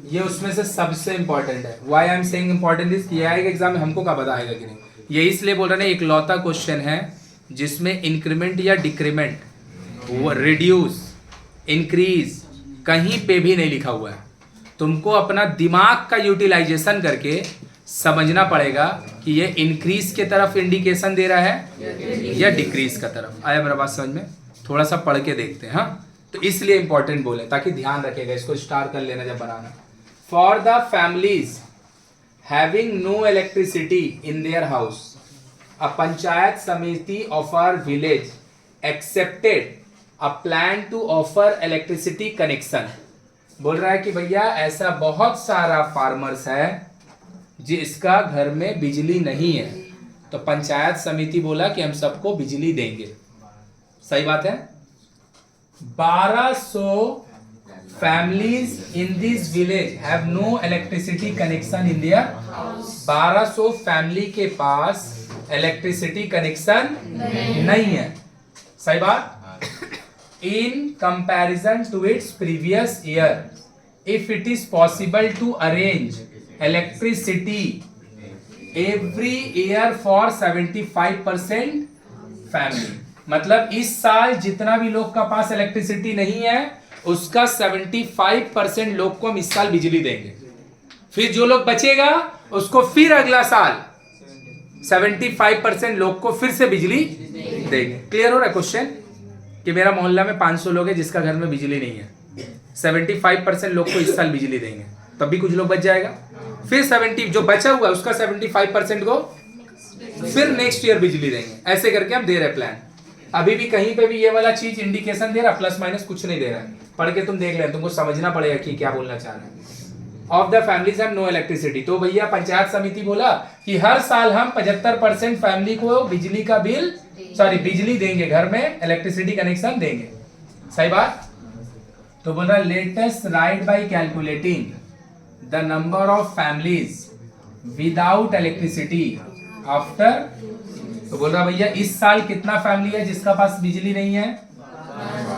ये उसमें से सबसे इंपॉर्टेंट है। Why I am saying important is, ये आएगा एग्जाम में, हमको क्या पता आएगा कि नहीं, ये इसलिए बोल रहे हैं एक लौता क्वेश्चन है जिसमें इंक्रीमेंट या डिक्रीमेंट, वो रिड्यूस, इंक्रीज कहीं पे भी नहीं लिखा हुआ है। तुमको अपना दिमाग का यूटिलाइजेशन करके समझना पड़ेगा कि ये इंक्रीज के तरफ इंडिकेशन दे रहा है या डिक्रीज का तरफ। आया मेरा बात समझ में, थोड़ा सा पढ़ के देखते हैं। हाँ, तो इसलिए इंपॉर्टेंट बोले ताकि ध्यान रखेगा, इसको स्टार कर लेना जब बनाना। For the families having no electricity in their house, a panchayat samiti of our village accepted a plan to offer electricity connection. बोल रहा है कि भैया ऐसा बहुत सारा फार्मर्स है जिसका घर में बिजली नहीं है, तो पंचायत समिति बोला कि हम सबको बिजली देंगे। सही बात है। 1200 families in this village have no electricity connection in their 1200 family के पास इलेक्ट्रिसिटी कनेक्शन नहीं है। सही बात। In comparison to its previous year, if it is possible to arrange electricity every year for 75% family, मतलब इस साल जितना भी लोग का पास इलेक्ट्रिसिटी नहीं है उसका 75% लोग को हम इस साल बिजली देंगे, फिर जो लोग बचेगा उसको फिर अगला साल 75% लोग को फिर से बिजली देंगे। क्लियर हो रहा है क्वेश्चन कि मेरा मोहल्ला में 500 लोग हैं जिसका घर में बिजली नहीं है, 75% लोग को इस साल बिजली देंगे, तब भी कुछ लोग बच जाएगा, फिर 70 जो बचा हुआ है उसका 75% को फिर नेक्स्ट ईयर बिजली देंगे। ऐसे करके हम दे रहे प्लान। अभी भी कहीं पे भी ये वाला चीज इंडिकेशन दे रहा, प्लस माइनस कुछ नहीं दे रहा है। पढ़ के तुम देख ले, तुमको समझना पड़ेगा कि क्या बोलना चाह रहे हैं। Of the families have no electricity. तो भैया पंचायत समिति बोला कि हर साल हम 75% फैमिली को बिजली का बिल बिजली देंगे, घर में इलेक्ट्रिसिटी कनेक्शन देंगे। सही बात। तो बोल रहा let us write by calculating the number of families without electricity after. तो बोल रहा भैया इस साल कितना फैमिली है जिसका पास बिजली नहीं है?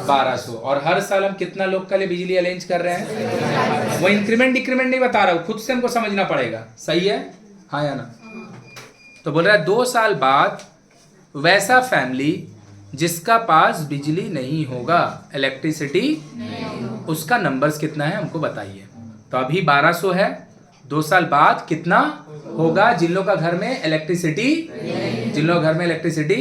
1200। और हर साल हम कितना लोग के लिए बिजली अरेंज कर रहे हैं? वो इंक्रीमेंट डिक्रीमेंट नहीं बता रहा हूं, खुद से हमको समझना पड़ेगा। सही है, हाँ या ना? तो बोल रहा है 2 साल बाद वैसा फैमिली जिसका पास बिजली नहीं होगा, इलेक्ट्रिसिटी, उसका नंबर्स कितना है हमको बताइए। तो अभी 1200 है, 2 साल बाद कितना होगा जिन लोगों का घर में इलेक्ट्रिसिटी, जिन लोगों घर में इलेक्ट्रिसिटी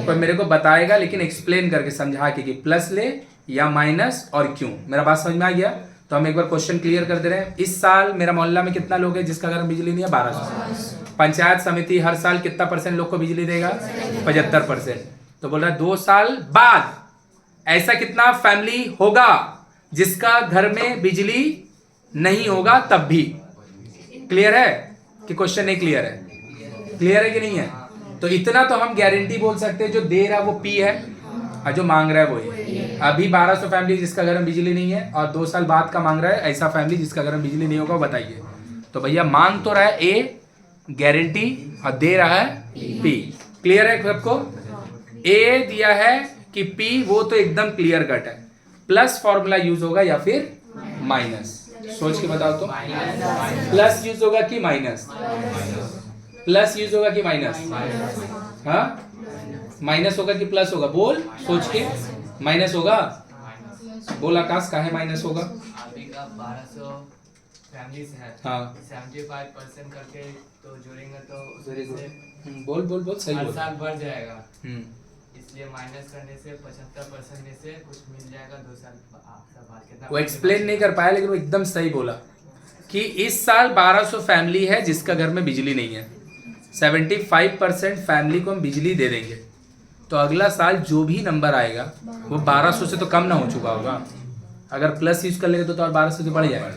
कोई मेरे को बताएगा, लेकिन एक्सप्लेन करके समझा के कि प्लस ले या माइनस और क्यों। मेरा बात समझ में आ गया? तो हम एक बार क्वेश्चन क्लियर कर दे रहे हैं। इस साल मेरा मोहल्ला में कितना लोग है जिसका घर में बिजली नहीं है? 1200। पंचायत समिति हर साल कितना % लोग को बिजली देगा? 75%। तो बोल रहा है 2 साल बाद ऐसा कितना फैमिली होगा जिसका घर में बिजली नहीं होगा तब भी। क्लियर है कि क्वेश्चन नहीं क्लियर है? क्लियर है कि नहीं है? तो इतना तो हम गारंटी बोल सकते हैं, जो दे रहा है वो पी है और जो मांग रहा है वो है। अभी 1200 फैमिली जिसका घर में बिजली नहीं है और 2 साल बाद का मांग रहा है ऐसा फैमिली जिसका घर में बिजली नहीं होगा, बताइए। तो भैया मांग तो रहा है ए गारंटी और दे रहा है पी। क्लियर है सबको? ए दिया है कि पी, वो तो एकदम क्लियर कट है। प्लस फॉर्मूला यूज होगा या फिर माइनस? सोच के बताओ तो। प्लस यूज होगा कि माइनस? प्लस यूज होगा कि माइनस? हाँ, माइनस होगा कि प्लस होगा? बोल सोच के। माइनस होगा। बोल आकाश, काहे माइनस होगा? अभी का 1200 फैमिलीज है, हाँ 75% करके तो जोड़ेंगे तो वेरी गुड। उससे बोल बोल बोल सही हर बोल। साल बढ़ जाएगा। हम्म, इसलिए माइनस करने से 75% में से कुछ मिल जाएगा 2 साल बाद। कितना वो एक्सप्लेन नहीं कर पाया लेकिन वो एकदम सही बोला कि इस साल 1200 फैमिली है जिसका घर में बिजली नहीं है, 75% फैमिली को हम बिजली दे देंगे। तो अगला साल जो भी नंबर आएगा वो 1200 से तो कम ना हो चुका होगा। अगर प्लस यूज कर लेंगे तो और 1200 से बढ़ जाएगा।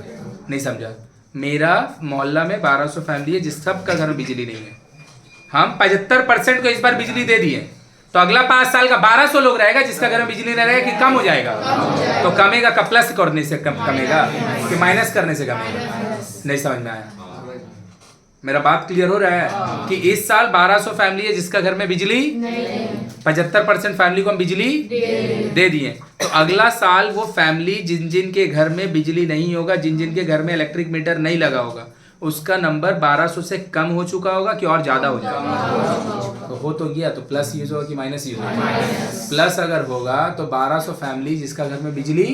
नहीं समझा? मेरा मोहल्ला में 1200 फैमिली है जिस सबका घर में बिजली नहीं है, हम 75% को इस बार बिजली दे दिए। तो अगला 5 साल का 1200 लोग रहेगा जिसका घर में बिजली नहीं रहेगा कि कम हो जाएगा? तो कमेगा का प्लस करने से कमेगा कि माइनस करने से कमेगा? नहीं समझ में आया? मेरा बात क्लियर हो रहा है कि इस साल 1200 फैमिली है जिसका घर में बिजली 75% फैमिली को हम बिजली दे दिए। तो अगला साल वो फैमिली जिन जिन के घर में बिजली नहीं होगा, जिन जिन के घर में इलेक्ट्रिक मीटर नहीं लगा होगा, उसका नंबर 1200 से कम हो चुका होगा कि और ज्यादा हो जाएगा? तो हो तो गया। तो प्लस यूज होगा कि माइनस यूज होगा? प्लस अगर होगा तो 1200 फैमिली जिसका घर में बिजली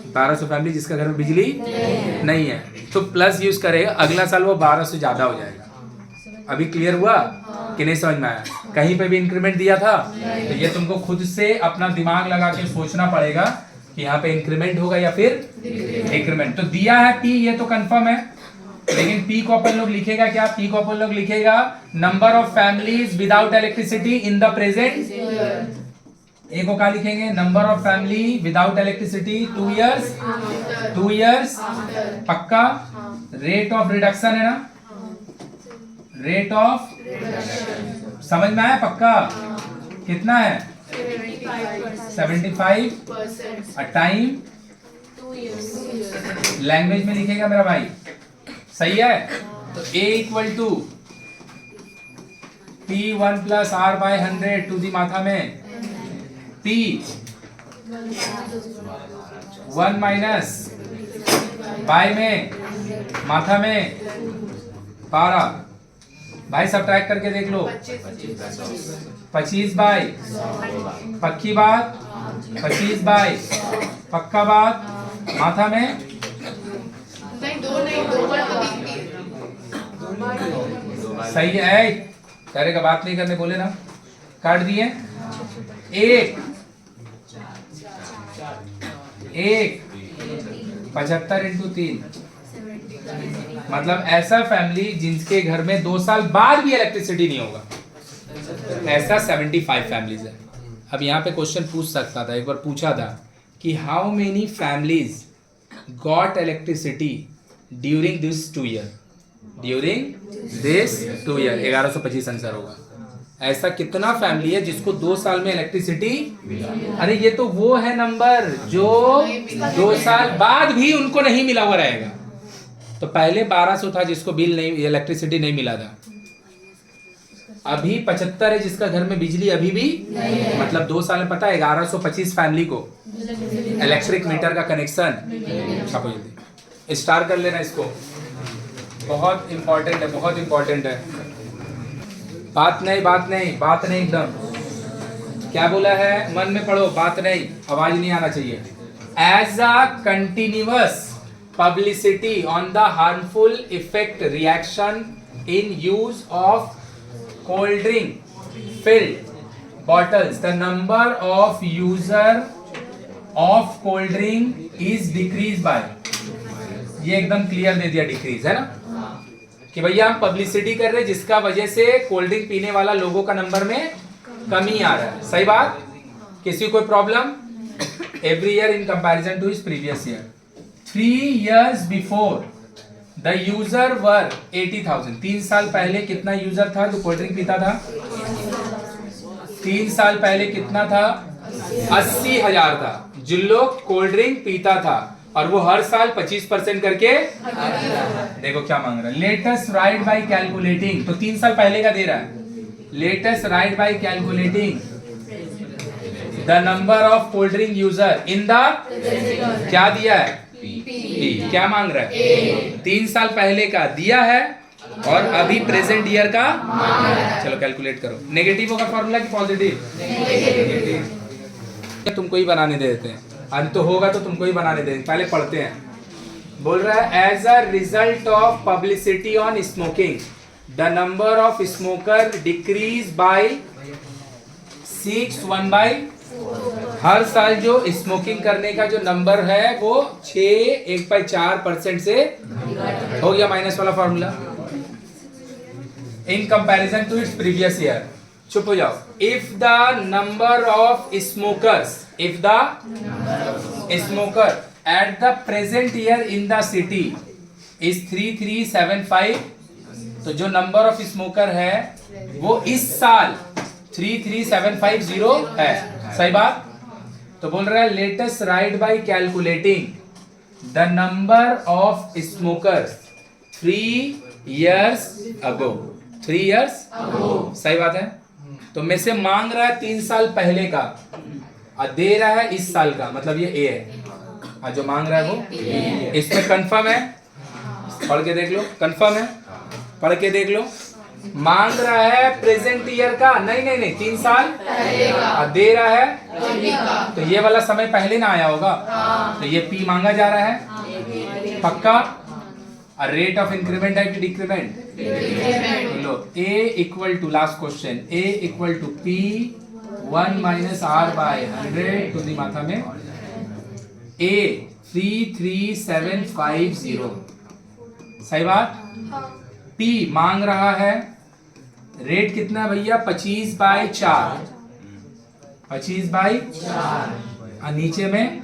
1200 फैमिली जिसका घर में बिजली नहीं है तो प्लस यूज करेगा, अगला साल वो 1200 से ज्यादा हो जाएगा। अभी क्लियर हुआ कि नहीं समझ में आया? कहीं पे भी इंक्रीमेंट दिया था? तो ये तुमको खुद से अपना दिमाग लगा के सोचना पड़ेगा कि यहाँ पे इंक्रीमेंट होगा या फिर डिक्रीमेंट। तो दिया है पी, ये तो कंफर्म है, लेकिन पी को अपन लोग लिखेगा क्या? पी को अपन लोग लिखेगा number of families without electricity in the present. A को क्या लिखेंगे? Number of family without electricity 2 years, 2 years पक्का। रेट ऑफ रिडक्शन है ना? रेट ऑफ समझ में आया? पक्का कितना है? 75 टाइम लैंग्वेज में लिखेगा मेरा भाई। सही है? तो A equal to P1 plus R by 100 to the माथा में P 1 माइनस बाय में माथा में 12। भाई सब ट्रैक करके देख लो। 25 बाय पक्की बात, 25 बाय पक्का बात, माथा में सही है। करे का बात नहीं करने बोले ना, काट दिए। एक 75 इंटू 3 मतलब ऐसा फैमिली जिनके घर में 2 साल बाद भी इलेक्ट्रिसिटी नहीं होगा, ऐसा 75 फैमिलीज है। अब यहाँ पे क्वेश्चन पूछ सकता था, एक बार पूछा था कि how many families got electricity during this 2 year, during this 2 year 1125 answer होगा। ऐसा कितना फैमिली है जिसको 2 साल में इलेक्ट्रिसिटी, अरे ये तो वो है नंबर जो 2 साल बाद भी उनको नहीं मिला हुआ रहेगा। तो पहले 1200 था जिसको बिल नहीं, इलेक्ट्रिसिटी नहीं मिला था, अभी 75 है जिसका घर में बिजली अभी भी मतलब 2 साल में पता है 1125 फैमिली को इलेक्ट्रिक मीटर का कनेक्शन। छापो जल्दी, स्टार कर लेना इसको, बहुत इंपॉर्टेंट है, बहुत इंपॉर्टेंट है। बात नहीं एकदम। क्या बोला है, मन में पढ़ो, बात नहीं, आवाज नहीं आना चाहिए। As a continuous publicity on the harmful effect reaction in use of cold drink filled bottles, the number of user of cold drink is decrease by, ये एकदम क्लियर दे दिया, डिक्रीज है ना, कि भैया हम पब्लिसिटी कर रहे हैं जिसका वजह से कोल्ड ड्रिंक पीने वाला लोगों का नंबर में कमी आ रहा है। सही बात, किसी कोई problem? Every year in comparison to his previous year, 3 years before the user were 80,000, 3 साल पहले कितना यूजर था जो कोल्ड ड्रिंक पीता था? 3 साल पहले कितना था? 80,000 था जिन लोग कोल्ड ड्रिंक पीता था, और वो हर साल 25% करके, देखो क्या मांग रहा है, लेटेस्ट राइट बाय कैलकुलेटिंग, तो 3 साल पहले का दे रहा है, latest right by calculating the number of cold drink user in the, क्या दिया है? पी। क्या मांग रहा है? 3 साल पहले का दिया है और अभी प्रेजेंट ईयर का, चलो कैलकुलेट करो। नेगेटिव होगा फॉर्मूला कि पॉजिटिव? नेगेटिव। तुमको ही बनाने दे देते हैं, अंत तो होगा तो तुमको ही बनाने देंगे, पहले पढ़ते हैं। बोल रहा है as a result of publicity on smoking the number of smoker decrease by 6 हर साल जो स्मोकिंग करने का जो नंबर है वो 6.1/4% से हो गया, माइनस वाला formula, in comparison to its previous year. चुप हो जाओ। If the number of smokers, if the smoker at the present year in the city is 3375, तो जो नंबर ऑफ स्मोकर है वो इस साल 33750 है। सही बात। तो बोल रहा है latest right by calculating the number of smokers 3 years ago, 3 years ago। सही बात है। तो में से मांग रहा है 3 साल पहले का और दे रहा है इस साल का, मतलब ये ए है, और जो मांग रहा है वो इसमें कंफर्म है, पढ़ के देख लो, कंफर्म है, पढ़ के देख लो। मांग रहा है प्रेजेंट ईयर का, नहीं 3 साल और दे रहा है, तो ये वाला समय पहले ना आया होगा, तो ये पी मांगा जा रहा है पक्का। और रेट ऑफ इंक्रीमेंट है कि डिक्रीमेंट? लो A equal to, last question, A equal to P 1 - R/100 to the माथा में ए 33750। सही बात। पी मांग रहा है, रेट कितना भैया? 25/4, 25/4, और नीचे में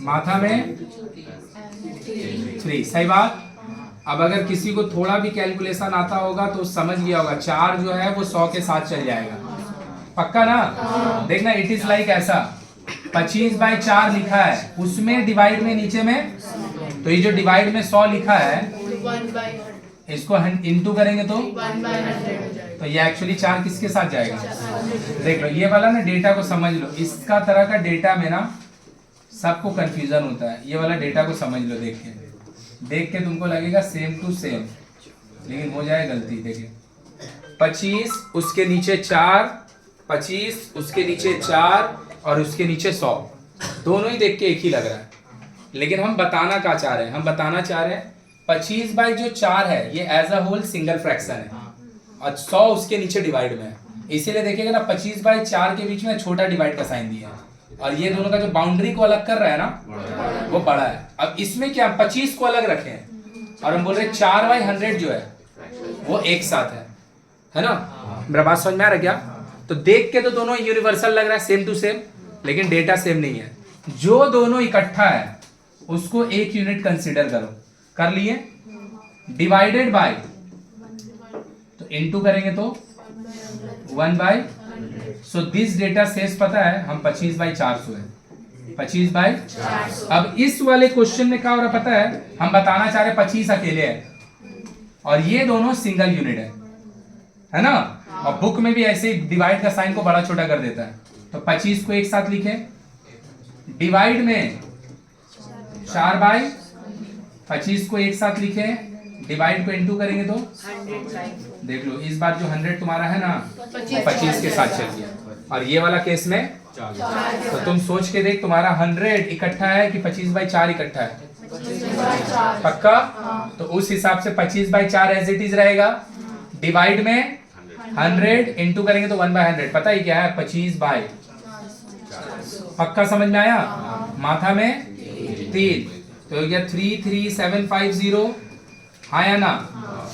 माथा में 3। सही बात। अब अगर किसी को थोड़ा भी कैलकुलेशन आता होगा तो समझ गया होगा, 4 जो है वो 100 के साथ चल जाएगा, पक्का ना? देखना, इट इज लाइक ऐसा, 25/4 लिखा है, उसमें डिवाइड में नीचे में, तो ये जो डिवाइड में 100 लिखा है इसको इनटू करेंगे तो 1/100, तो ये एक्चुअली 4 किसके साथ जाएगा? देख लो ये वाला ना, डेटा को समझ लो, इसका तरह का डेटा में ना सबको कंफ्यूजन होता है, ये वाला डेटा को समझ लो, देख के तुमको लगेगा सेम टू सेम, लेकिन हो जाए गलती। देखिए 25 उसके नीचे 4, 25 उसके नीचे 4 और उसके नीचे 100, दोनों ही देख के एक ही लग रहा है, लेकिन हम बताना क्या चाह रहे हैं? हम बताना चाह रहे हैं 25/4 है ये as a whole single fraction है, और 100 उसके नीचे डिवाइड में है, इसीलिए देखिएगा ना 25/4 के बीच में छोटा डिवाइड का साइन दिया है, और ये दोनों का जो बाउंड्री को अलग कर रहा है ना वो बड़ा है। अब इसमें क्या 25 को अलग रखे हैं और हम बोल रहे 4/100 जो है वो एक साथ है ना? मेरा बात समझ में आ रहा है क्या? तो देख के तो दोनों यूनिवर्सल लग रहा है, सेम टू सेम, लेकिन डेटा सेम नहीं है। जो दोनों इकट्ठा है उसको एक यूनिट कंसीडर करो, कर लिए, डिवाइडेड बाय, तो इनटू करेंगे तो 1 by, so this data says पता है हम 25/400 है, 25/400। अब इस वाले क्वेश्चन में क्या हो रहा पता है, हम बताना चाह रहे 25 अकेले है और ये दोनों सिंगल यूनिट है ना। और बुक में भी ऐसे डिवाइड का साइन को बड़ा छोटा कर देता है, तो 25 को एक साथ लिखे, डिवाइड में 4/25 को एक साथ लिखे, डिवाइड को इनटू करेंगे तो 100 देख लो इस बार जो 100 तुम्हारा है ना 25 के साथ चल गया, और ये वाला केस में 40। तो तुम सोच के देख तुम्हारा 100 इकट्ठा है कि 25/4 इकट्ठा है, पक्का। तो उस हिसाब से 25/4 एज इट इज रहेगा, डिवाइड में 100 इनटू करेंगे तो 1/100, पता ही क्या है 25/, पक्का समझ में आया। माथा में 3, तो हो गया 33750, हाँ या ना।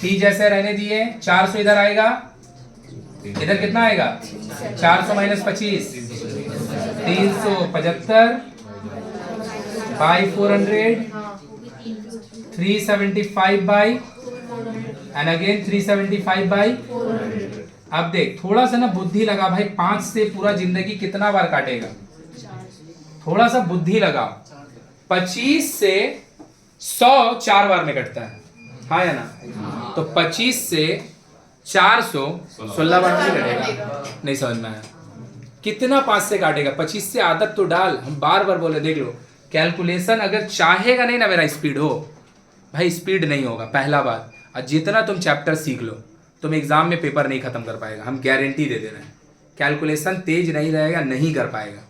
3 जैसे रहने दिए, 400 इधर आएगा, इधर कितना आएगा 400 minus 25, 375 by 400, 375 by and again 375 by. अब देख थोड़ा सा ना बुद्धि लगा भाई, 5 से पूरा जिंदगी कितना बार काटेगा, थोड़ा सा बुद्धि लगा। 25 से 100 4 बार में कटता है, हाँ या ना। तो 25 से 400 16 बार में कटेगा, नहीं समझ में आया कितना 5 से काटेगा। 25 से आदत तो डाल, हम बार बार बोले देख लो कैलकुलेशन अगर चाहेगा नहीं ना मेरा स्पीड हो, भाई स्पीड नहीं होगा पहला बात। और जितना तुम चैप्टर सीख लो तुम एग्जाम में पेपर नहीं खत्म कर पाएगा, हम गारंटी दे दे रहे हैं। कैलकुलेशन तेज नहीं रहेगा, नहीं कर पाएगा,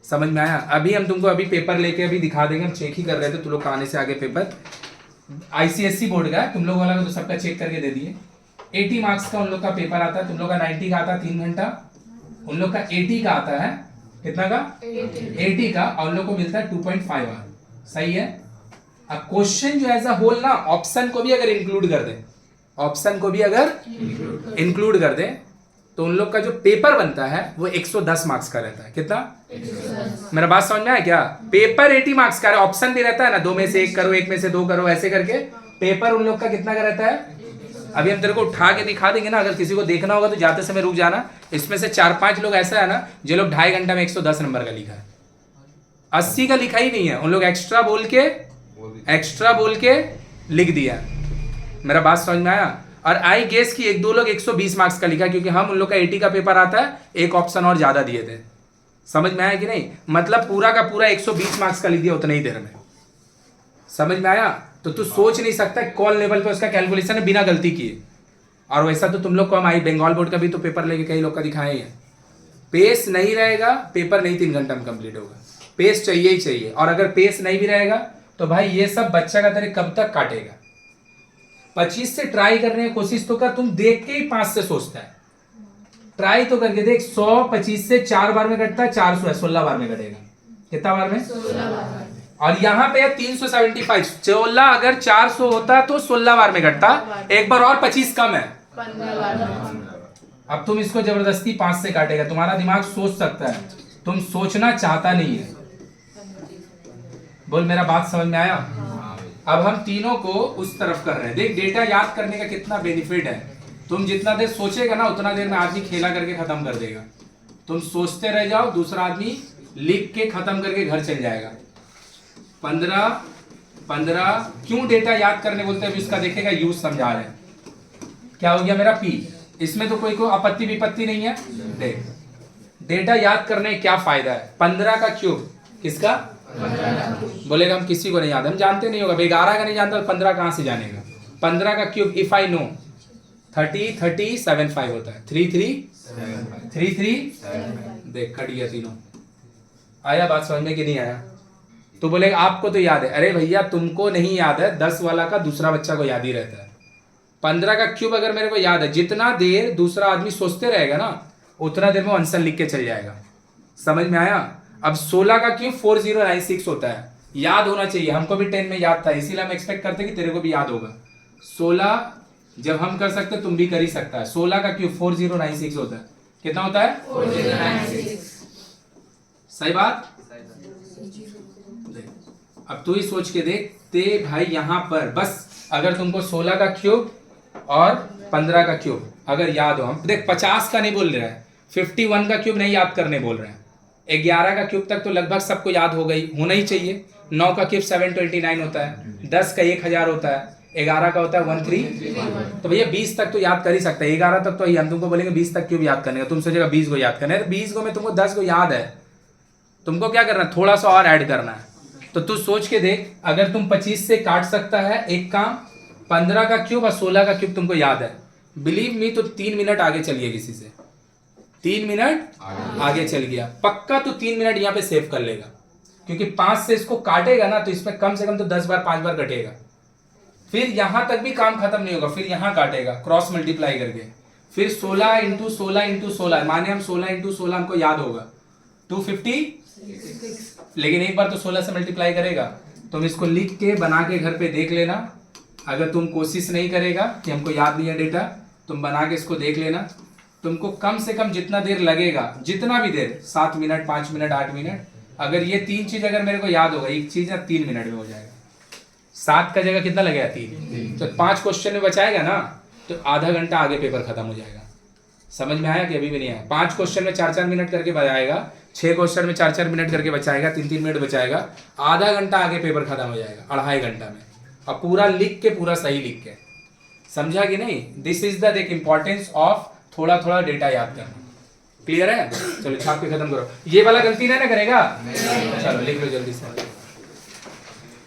समझ में आया। अभी हम तुमको अभी पेपर लेके अभी दिखा देंगे, हम चेक ही कर रहे थे, तुम लोग का आने से आगे पेपर ICSE बोर्ड का है, तुम लोग वाला तो सबका चेक करके दे दिए। 80 मार्क्स का उन लोग का पेपर आता है, तुम लोग का 90 का आता है 3 घंटा, उन लोग का 80 का आता है, कितना का 80 का, और उन लोग को मिलता है 2.5 आवर, सही है। अब क्वेश्चन जो एज अ होल ना ऑप्शन को भी अगर इंक्लूड कर दे, ऑप्शन को भी अगर इंक्लूड कर दे तो उन लोग का जो पेपर बनता है वो 110 मार्क्स का रहता है। कितना, मेरा बात समझ में आया क्या। पेपर 80 मार्क्स का, ऑप्शन भी रहता है ना, 2 में से 1 करो, 1 में से 2 करो, ऐसे करके पेपर उन लोग का कितना का रहता है। अभी हम तेरे को उठा के दिखा देंगे ना, अगर किसी को देखना होगा तो जाते समय रुक जाना। इसमें से 4-5 लोग ऐसा है ना जो लोग 2.5 घंटा में 110 नंबर का लिखा है, 80 का लिखा ही नहीं है, उन लोग एक्स्ट्रा बोल के लिख दिया। मेरा बात समझ में आया। और आई गेस कि 1-2 लोग 120 मार्क्स का लिखा, क्योंकि हम उन लोग का 80 का पेपर आता है, एक ऑप्शन और ज्यादा दिए थे। समझ में आया कि नहीं, मतलब पूरा का पूरा 120 मार्क्स का लिख दिया उतना ही देर में, समझ में आया। तो तू सोच नहीं सकता कॉल लेवल पे उसका कैलकुलेशन है बिना गलती किए। और वैसा तो तुम लोग को हम आई बंगाल बोर्ड का भी तो पेपर लेके कई लोग का दिखाए हैं, पेस नहीं रहेगा पेपर नहीं 3 घंटा में कंप्लीट होगा, पेस चाहिए ही चाहिए। और अगर पेस नहीं भी रहेगा तो भाई ये सब बच्चा का तेरे कब तक काटेगा। 25 से ट्राई करने की कोशिश तो कर, तुम देख के ही 5 से सोचता है, ट्राई तो करके देख। 100 25 से 4 बार में कटता है, 400 है 16 बार में कटेगा, कितना बार में 16 बार। और यहाँ पे 375, 16 अगर 400 होता तो 16 बार में कटता, एक बार और 25 कम है 15 बार। अब तुम इसको जबरदस्ती 5 से काटेगा, तुम्हारा दिमाग सोच सकता है, तुम सोचना चाहता नहीं है। बोल मेरा बात समझ में आया। अब हम तीनों को उस तरफ कर रहे हैं। देख डेटा याद करने का कितना बेनिफिट है, तुम जितना देर सोचेगा ना उतना देर में आदमी खेला करके खत्म कर देगा। तुम सोचते रह जाओ, दूसरा आदमी लिख के खत्म करके घर चल जाएगा। 15 क्यों डेटा याद करने बोलते हैं, इसका देखेगा यूज समझा रहे हैं। क्या हो गया मेरा P, इसमें तो कोई आपत्ति विपत्ति नहीं है। देख डेटा याद करने क्या फायदा है। 15 का क्यूब किसका, बोलेगा हम किसी को नहीं याद, हम जानते नहीं होगा। 11 का नहीं जानता तो 15 कहां से जानेगा। 15 का क्यूब इफ आई नो 30 होता है, 33 देख कट गया तीनों। आया बात समझ में कि नहीं आया। तो बोलेगा आपको तो याद है, अरे भैया तुमको नहीं याद है, 10 वाला का दूसरा बच्चा को याद ही रहता है। 15 का क्यूब अगर मेरे को याद है, जितना देर दूसरा आदमी सोचते रहेगा ना उतना देर में आंसर लिख के चल जाएगा, समझ में आया। अब 16 का क्यूब 4096 होता है, याद होना चाहिए। हमको भी 10 में याद था, इसीलिए हम एक्सपेक्ट करते कि तेरे को भी याद होगा। 16 जब हम कर सकते तुम भी कर ही सकता है। 16 का क्यूब 4096 होता है, कितना होता है 4096। सही बात। अब तू ही सोच के देख ते भाई, यहाँ पर बस अगर तुमको 16 का क्यूब और 15 का क्यूब अगर याद हो, हम देख 50 का नहीं बोल रहे हैं, 51 का क्यूब नहीं याद करने बोल रहे हैं, 11 का क्यूब तक तो लगभग सबको याद हो गई होना ही चाहिए। 9 का क्यूब 729 होता है, 10 का 1000 होता है, 11 का होता है 13, तो भैया 20 तक तो याद कर ही सकता है। 11 तक तो हम तुमको बोलेंगे 20 तक क्यूब याद करने का, तुम सोचेगा 20 को याद करना है, 20 को में तुमको 10 को याद है, तुमको क्या करना है, थोड़ा सा और ऐड करना है। तो तू सोच के देख, अगर तुम 25 से काट सकता है एक काम, 15 का क्यूब और 16 का क्यूब तुमको याद है, बिलीव मी, तो 3 मिनट आगे चलिए किसी से, 3 मिनट आगे चल गया पक्का, तो 3 मिनट यहाँ पे सेव कर लेगा, क्योंकि 5 से इसको काटेगा ना तो इसमें कम से कम तो 10 बार 5 बार कटेगा, फिर यहां तक भी काम खत्म नहीं होगा, फिर यहां काटेगा क्रॉस मल्टीप्लाई करके, फिर 16 इंटू 16 इंटू 16, माने हम 16 इंटू 16 हमको याद होगा 256, लेकिन एक बार तो 16 से मल्टीप्लाई करेगा। तुम इसको लिख के बना के घर पे देख लेना, अगर तुम कोशिश नहीं करेगा कि हमको याद नहीं है डेटा, तुम बना के इसको देख लेना, तुमको कम से कम जितना देर लगेगा, जितना भी देर, 7 मिनट 5 मिनट 8 मिनट, अगर ये 3 चीज अगर मेरे को याद होगा, एक चीज ना 3 मिनट में हो जाएगा। 7 का जगह कितना लगेगा 3, तो 5 क्वेश्चन में बचाएगा ना, तो आधा घंटा आगे पेपर खत्म हो जाएगा। समझ में आया कि अभी भी नहीं आया? 5 क्वेश्चन में 4-4 मिनट करके बचाएगा, 6 क्वेश्चन में 4-4 मिनट करके बचाएगा, 3-3 मिनट बचाएगा, आधा घंटा आगे पेपर खत्म हो जाएगा, 2.5 घंटा में, और पूरा लिख के, पूरा सही लिख के। समझा कि नहीं? दिस इज द देख इंपॉर्टेंस ऑफ थोड़ा थोड़ा डेटा याद करना। क्लियर है? चलो छाप के खत्म करो। ये वाला गलती नहीं ना करेगा? चलो लिख लो जल्दी से।